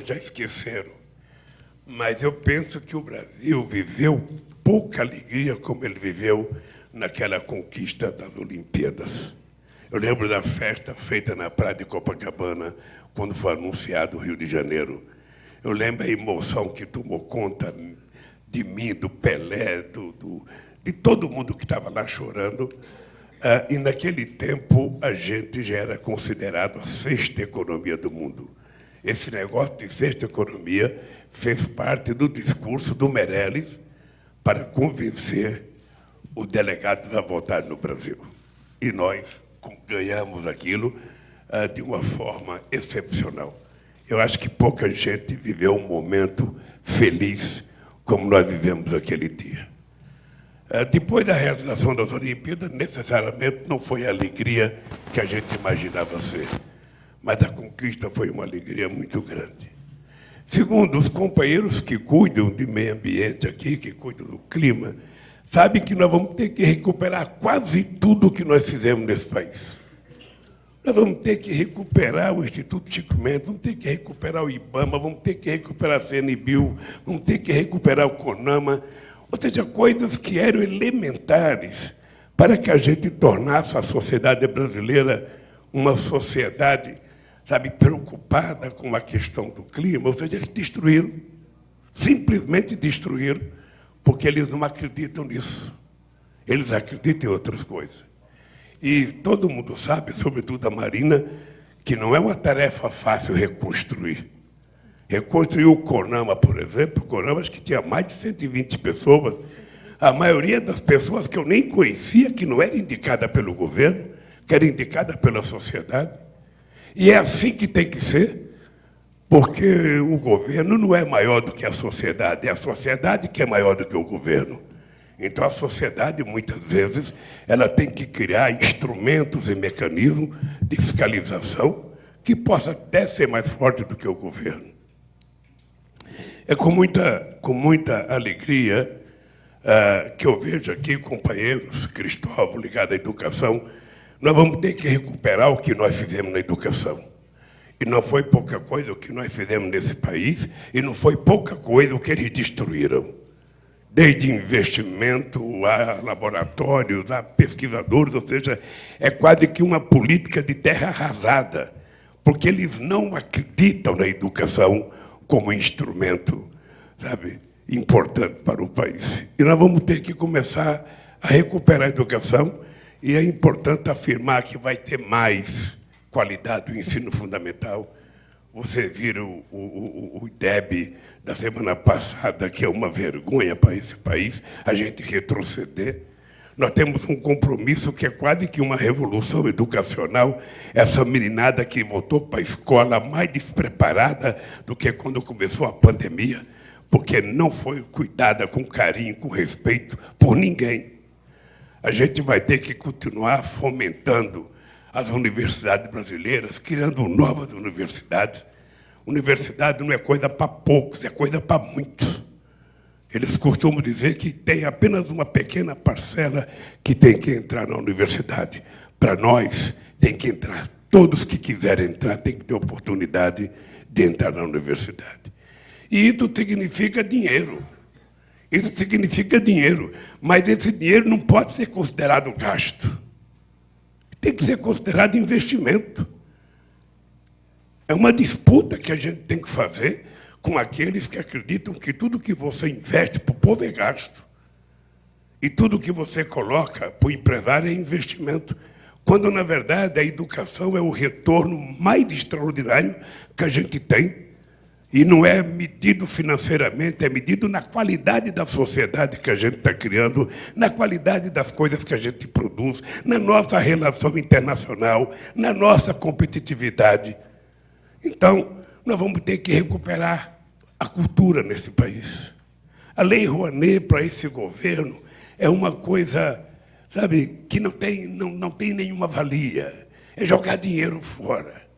já esqueceram, mas eu penso que o Brasil viveu pouca alegria como ele viveu naquela conquista das Olimpíadas. Eu lembro da festa feita na praia de Copacabana, quando foi anunciado o Rio de Janeiro. Eu lembro a emoção que tomou conta de mim, do Pelé, de todo mundo que estava lá chorando. E, naquele tempo, a gente já era considerado a sexta economia do mundo. Esse negócio de sexta economia fez parte do discurso do Meirelles para convencer os delegados a votar no Brasil. E nós ganhamos aquilo de uma forma excepcional. Eu acho que pouca gente viveu um momento feliz como nós vivemos aquele dia. Depois da realização das Olimpíadas, necessariamente não foi a alegria que a gente imaginava ser, mas a conquista foi uma alegria muito grande. Segundo, os companheiros que cuidam de meio ambiente aqui, que cuidam do clima, sabem que nós vamos ter que recuperar quase tudo que nós fizemos nesse país. Nós vamos ter que recuperar o Instituto Chico Mendes, vamos ter que recuperar o IBAMA, vamos ter que recuperar a CNBio, vamos ter que recuperar o CONAMA, ou seja, coisas que eram elementares para que a gente tornasse a sociedade brasileira uma sociedade, sabe, preocupada com a questão do clima. Ou seja, eles destruíram, simplesmente destruíram, porque eles não acreditam nisso. Eles acreditam em outras coisas. E todo mundo sabe, sobretudo a Marina, que não é uma tarefa fácil reconstruir. Reconstruir o CONAMA, por exemplo, o CONAMA acho que tinha mais de 120 pessoas, a maioria das pessoas que eu nem conhecia, que não era indicada pelo governo, que era indicada pela sociedade. E é assim que tem que ser, porque o governo não é maior do que a sociedade, é a sociedade que é maior do que o governo. Então, a sociedade, muitas vezes, ela tem que criar instrumentos e mecanismos de fiscalização que possa até ser mais forte do que o governo. É com muita alegria que eu vejo aqui companheiros, Cristóvão, ligado à educação. Nós vamos ter que recuperar o que nós fizemos na educação. E não foi pouca coisa o que nós fizemos nesse país, e não foi pouca coisa o que eles destruíram. Desde investimento a laboratórios, a pesquisadores, ou seja, é quase que uma política de terra arrasada, porque eles não acreditam na educação como instrumento, sabe, importante para o país. E nós vamos ter que começar a recuperar a educação, e é importante afirmar que vai ter mais qualidade do ensino fundamental. Vocês viram o IDEB da semana passada, que é uma vergonha para esse país, a gente retroceder. Nós temos um compromisso que é quase que uma revolução educacional. Essa meninada que voltou para a escola mais despreparada do que quando começou a pandemia, porque não foi cuidada com carinho, com respeito por ninguém. A gente vai ter que continuar fomentando as universidades brasileiras, criando novas universidades. Universidade não é coisa para poucos, é coisa para muitos. Eles costumam dizer que tem apenas uma pequena parcela que tem que entrar na universidade. Para nós, tem que entrar. Todos que quiserem entrar têm que ter oportunidade de entrar na universidade. E isso significa dinheiro. Isso significa dinheiro. Mas esse dinheiro não pode ser considerado gasto. Tem que ser considerado investimento. É uma disputa que a gente tem que fazer com aqueles que acreditam que tudo que você investe para o povo é gasto. E tudo que você coloca para o empresário é investimento. Quando, na verdade, a educação é o retorno mais extraordinário que a gente tem E não é medido financeiramente, é medido na qualidade da sociedade que a gente está criando, na qualidade das coisas que a gente produz, na nossa relação internacional, na nossa competitividade. Então, nós vamos ter que recuperar a cultura nesse país. A Lei Rouanet, para esse governo, é uma coisa, sabe, que não tem nenhuma valia. É jogar dinheiro fora.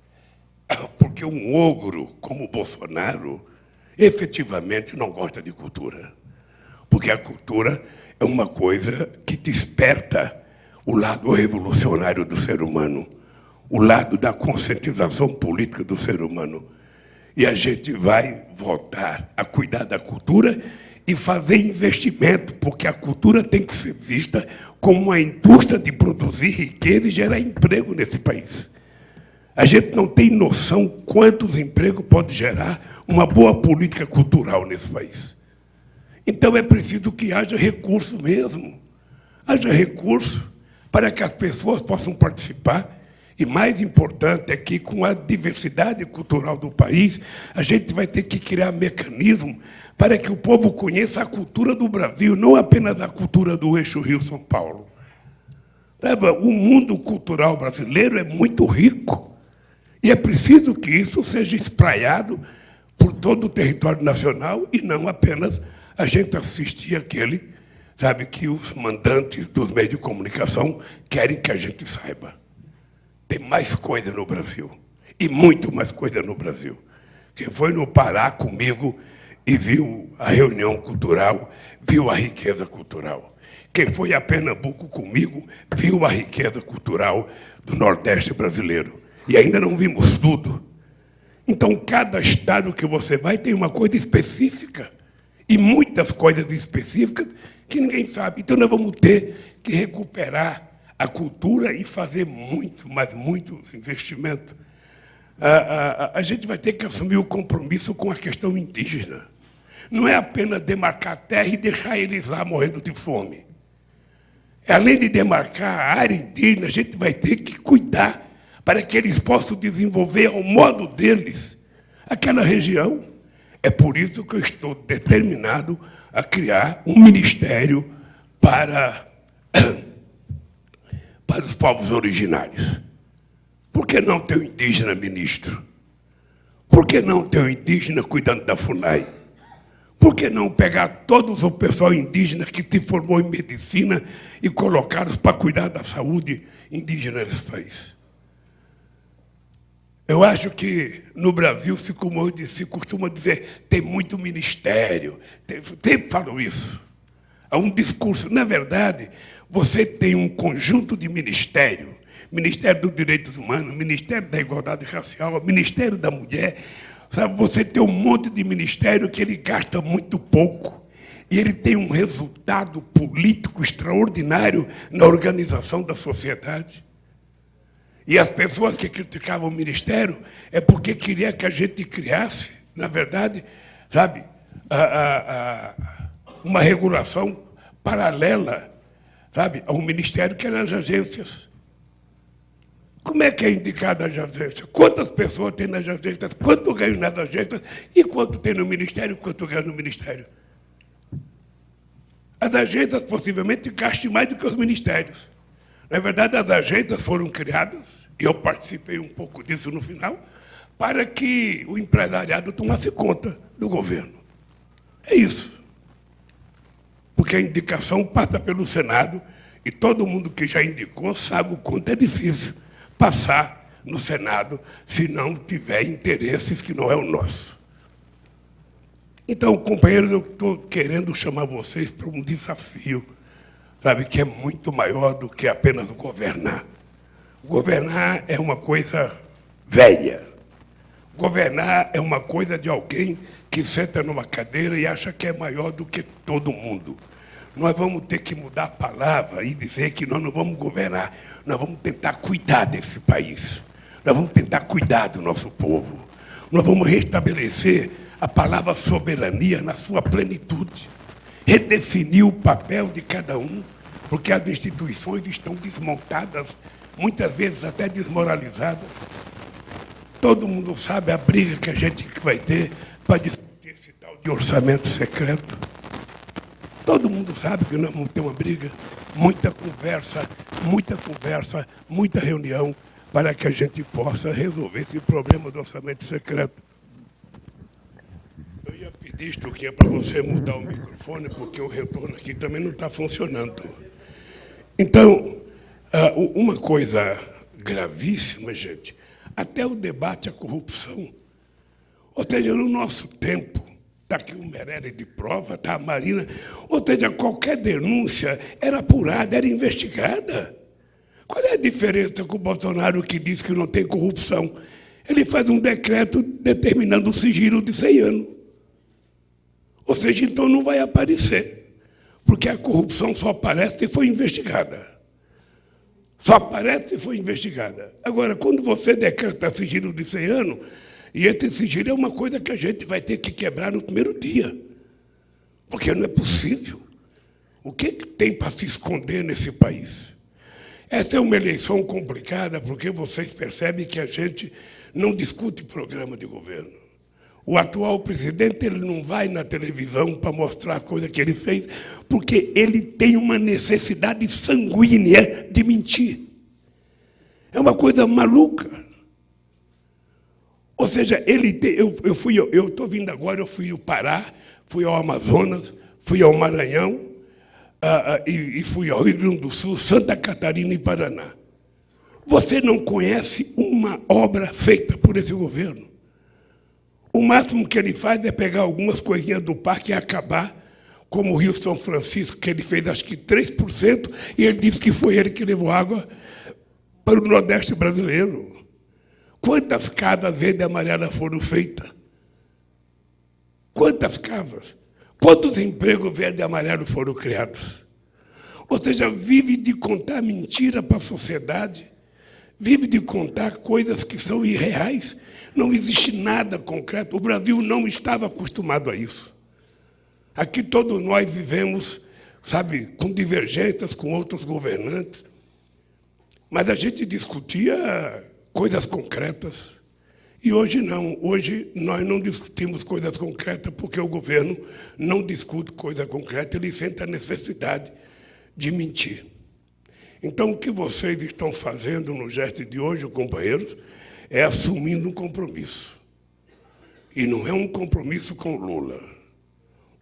Porque um ogro como o Bolsonaro efetivamente não gosta de cultura. Porque a cultura é uma coisa que desperta o lado revolucionário do ser humano, o lado da conscientização política do ser humano. E a gente vai voltar a cuidar da cultura e fazer investimento, porque a cultura tem que ser vista como uma indústria de produzir riqueza e gerar emprego nesse país. A gente não tem noção quantos empregos pode gerar uma boa política cultural nesse país. Então é preciso que haja recurso mesmo. Haja recurso para que as pessoas possam participar. E mais importante é que, com a diversidade cultural do país, a gente vai ter que criar mecanismos para que o povo conheça a cultura do Brasil, não apenas a cultura do eixo Rio-São Paulo. O mundo cultural brasileiro é muito rico. E é preciso que isso seja espraiado por todo o território nacional e não apenas a gente assistir aquele, sabe, que os mandantes dos meios de comunicação querem que a gente saiba. Tem mais coisa no Brasil, e muito mais coisa no Brasil. Quem foi no Pará comigo e viu a reunião cultural, viu a riqueza cultural. Quem foi a Pernambuco comigo, viu a riqueza cultural do Nordeste brasileiro. E ainda não vimos tudo. Então, cada estado que você vai tem uma coisa específica. E muitas coisas específicas que ninguém sabe. Então, nós vamos ter que recuperar a cultura e fazer muito, mas muitos investimentos. A gente vai ter que assumir o compromisso com a questão indígena. Não é apenas demarcar a terra e deixar eles lá morrendo de fome. Além de demarcar a área indígena, a gente vai ter que cuidar para que eles possam desenvolver ao modo deles aquela região. É por isso que eu estou determinado a criar um ministério para os povos originários. Por que não ter um indígena ministro? Por que não ter um indígena cuidando da FUNAI? Por que não pegar todos o pessoal indígena que se formou em medicina e colocá-los para cuidar da saúde indígena desse país? Eu acho que no Brasil se costuma dizer tem muito ministério. Sempre falam isso. Há um discurso. Na verdade, você tem um conjunto de ministérios. Ministério dos Direitos Humanos, Ministério da Igualdade Racial, Ministério da Mulher. Sabe, você tem um monte de ministério que ele gasta muito pouco. E ele tem um resultado político extraordinário na organização da sociedade. E as pessoas que criticavam o ministério é porque queria que a gente criasse, na verdade, sabe, uma regulação paralela, sabe, ao ministério que eram as agências. Como é que é indicada as agências? Quantas pessoas tem nas agências? Quanto ganham nas agências? E quanto tem no ministério? Quanto ganham no ministério? As agências possivelmente gastam mais do que os ministérios. Na verdade, as agências foram criadas, e eu participei um pouco disso no final, para que o empresariado tomasse conta do governo. É isso. Porque a indicação passa pelo Senado, e todo mundo que já indicou sabe o quanto é difícil passar no Senado se não tiver interesses que não é o nosso. Então, companheiros, eu estou querendo chamar vocês para um desafio, sabe, que é muito maior do que apenas governar. Governar é uma coisa velha. Governar é uma coisa de alguém que senta numa cadeira e acha que é maior do que todo mundo. Nós vamos ter que mudar a palavra e dizer que nós não vamos governar. Nós vamos tentar cuidar desse país. Nós vamos tentar cuidar do nosso povo. Nós vamos restabelecer a palavra soberania na sua plenitude. Redefinir o papel de cada um, porque as instituições estão desmontadas, muitas vezes até desmoralizadas. Todo mundo sabe a briga que a gente vai ter, para discutir esse tal de orçamento secreto. Todo mundo sabe que nós vamos ter uma briga, muita conversa, muita reunião, para que a gente possa resolver esse problema do orçamento secreto. Eu ia pedir, Stuquinha, para você mudar o microfone, porque o retorno aqui também não está funcionando. Então, uma coisa gravíssima, gente, até o debate à corrupção. Ou seja, no nosso tempo, está aqui o Meirelles de prova, está a Marina, ou seja, qualquer denúncia era apurada, era investigada. Qual é a diferença com o Bolsonaro, que diz que não tem corrupção? Ele faz um decreto determinando o sigilo de 100 anos. Ou seja, então não vai aparecer, porque a corrupção só aparece se for investigada. Só aparece se for investigada. Agora, quando você decreta sigilo de 100 anos, e esse sigilo é uma coisa que a gente vai ter que quebrar no primeiro dia, porque não é possível. O que tem para se esconder nesse país? Essa é uma eleição complicada, porque vocês percebem que a gente não discute programa de governo. O atual presidente, ele não vai na televisão para mostrar a coisa que ele fez, porque ele tem uma necessidade sanguínea de mentir. É uma coisa maluca. Ou seja, eu estou vindo agora, eu fui ao Pará, fui ao Amazonas, fui ao Maranhão, e fui ao Rio Grande do Sul, Santa Catarina e Paraná. Você não conhece uma obra feita por esse governo. O máximo que ele faz é pegar algumas coisinhas do parque e acabar, como o Rio São Francisco, que ele fez acho que 3%, e ele disse que foi ele que levou água para o Nordeste brasileiro. Quantas casas verde e amarela foram feitas? Quantas casas? Quantos empregos verde e amarelo foram criados? Ou seja, vive de contar mentira para a sociedade, vive de contar coisas que são irreais. Não existe nada concreto. O Brasil não estava acostumado a isso. Aqui todos nós vivemos, sabe, com divergências com outros governantes, mas a gente discutia coisas concretas. E hoje não. Hoje nós não discutimos coisas concretas porque o governo não discute coisa concreta, ele sente a necessidade de mentir. Então, o que vocês estão fazendo no gesto de hoje, companheiros, é assumindo um compromisso. E não é um compromisso com Lula.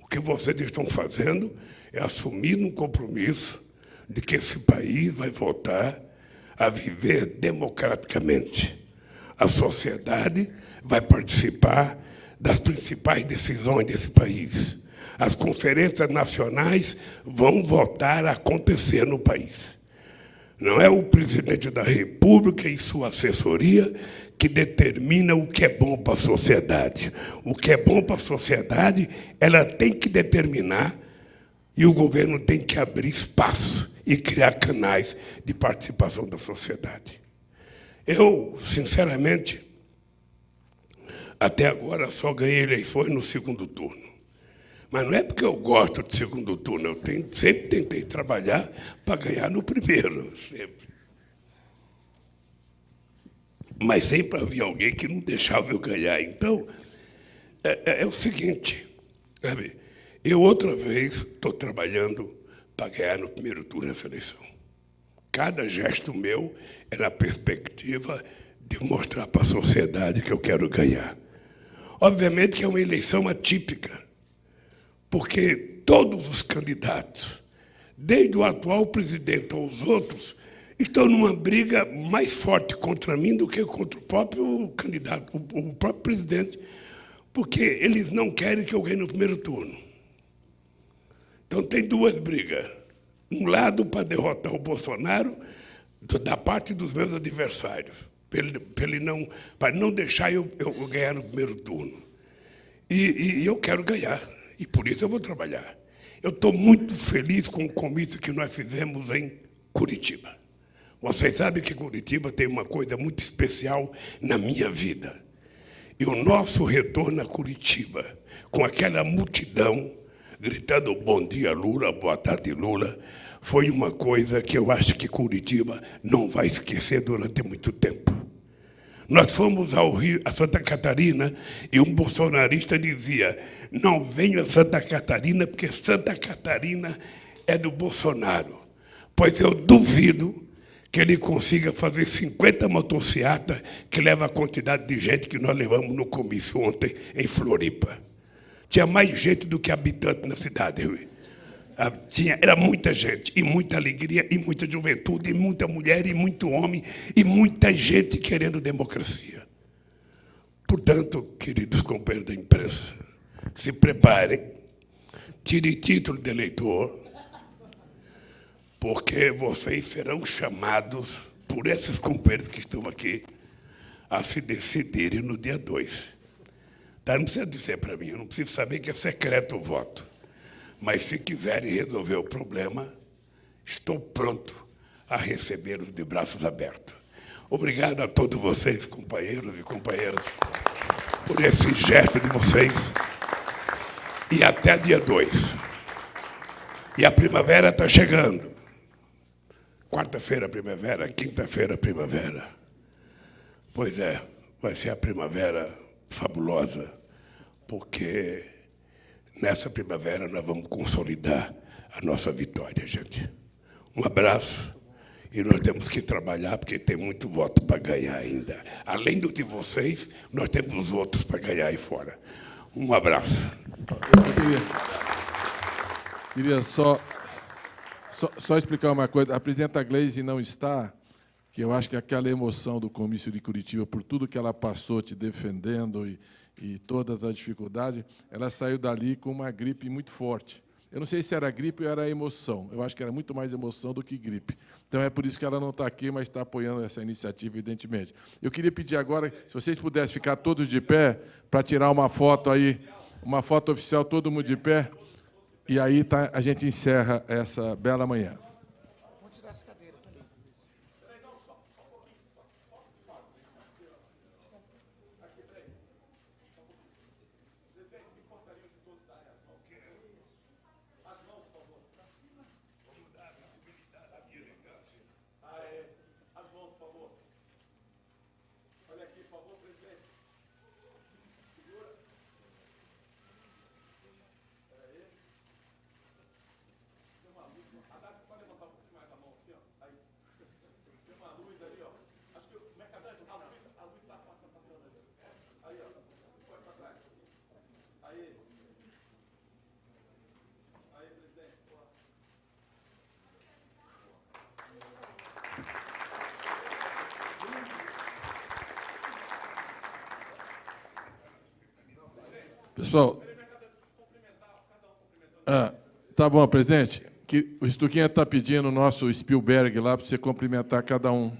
O que vocês estão fazendo é assumir um compromisso de que esse país vai voltar a viver democraticamente. A sociedade vai participar das principais decisões desse país. As conferências nacionais vão voltar a acontecer no país. Não é o presidente da República e sua assessoria que determina o que é bom para a sociedade. O que é bom para a sociedade, ela tem que determinar, e o governo tem que abrir espaço e criar canais de participação da sociedade. Eu, sinceramente, até agora só ganhei eleições no segundo turno. Mas não é porque eu gosto de segundo turno, eu sempre tentei trabalhar para ganhar no primeiro, sempre. Mas sempre havia alguém que não deixava eu ganhar. Então, é o seguinte, sabe? Eu outra vez estou trabalhando para ganhar no primeiro turno essa eleição. Cada gesto meu é na perspectiva de mostrar para a sociedade que eu quero ganhar. Obviamente que é uma eleição atípica, porque todos os candidatos, desde o atual presidente aos outros, estão numa briga mais forte contra mim do que contra o próprio candidato, o próprio presidente, porque eles não querem que eu ganhe no primeiro turno. Então, tem duas brigas. Um lado para derrotar o Bolsonaro, da parte dos meus adversários, para não deixar eu ganhar no primeiro turno. E eu quero ganhar, e por isso eu vou trabalhar. Eu estou muito feliz com o comício que nós fizemos em Curitiba. Vocês sabem que Curitiba tem uma coisa muito especial na minha vida. E o nosso retorno a Curitiba, com aquela multidão, gritando bom dia, Lula, boa tarde, Lula, foi uma coisa que eu acho que Curitiba não vai esquecer durante muito tempo. Nós fomos ao Rio, a Santa Catarina, e um bolsonarista dizia: não venho a Santa Catarina, porque Santa Catarina é do Bolsonaro. Pois eu duvido que ele consiga fazer 50 motocicletas que leva a quantidade de gente que nós levamos no comício ontem em Floripa. Tinha mais gente do que habitante na cidade. Era muita gente, e muita alegria, e muita juventude, e muita mulher, e muito homem, e muita gente querendo democracia. Portanto, queridos companheiros da imprensa, se preparem, tirem título de eleitor, porque vocês serão chamados por esses companheiros que estão aqui a se decidirem no dia 2. Tá? Não precisa dizer para mim, eu não preciso saber que é secreto o voto. Mas, se quiserem resolver o problema, estou pronto a recebê-los de braços abertos. Obrigado a todos vocês, companheiros e companheiras, por esse gesto de vocês. E até dia 2. E a primavera está chegando. Quarta-feira, primavera. Quinta-feira, primavera. Pois é, vai ser a primavera fabulosa, porque nessa primavera nós vamos consolidar a nossa vitória, gente. Um abraço, e nós temos que trabalhar, porque tem muito voto para ganhar ainda. Além do de vocês, nós temos os outros para ganhar aí fora. Um abraço. Eu queria só explicar uma coisa. A presidenta Gleisi não está, que eu acho que aquela emoção do comício de Curitiba, por tudo que ela passou te defendendo e todas as dificuldades, ela saiu dali com uma gripe muito forte. Eu não sei se era gripe ou era emoção. Eu acho que era muito mais emoção do que gripe. Então, é por isso que ela não está aqui, mas está apoiando essa iniciativa, evidentemente. Eu queria pedir agora, se vocês pudessem ficar todos de pé, para tirar uma foto aí, uma foto oficial, todo mundo de pé, e aí a gente encerra essa bela manhã. Pessoal, tá bom, presidente, que o Stuquinha está pedindo o nosso Spielberg lá para você cumprimentar cada um.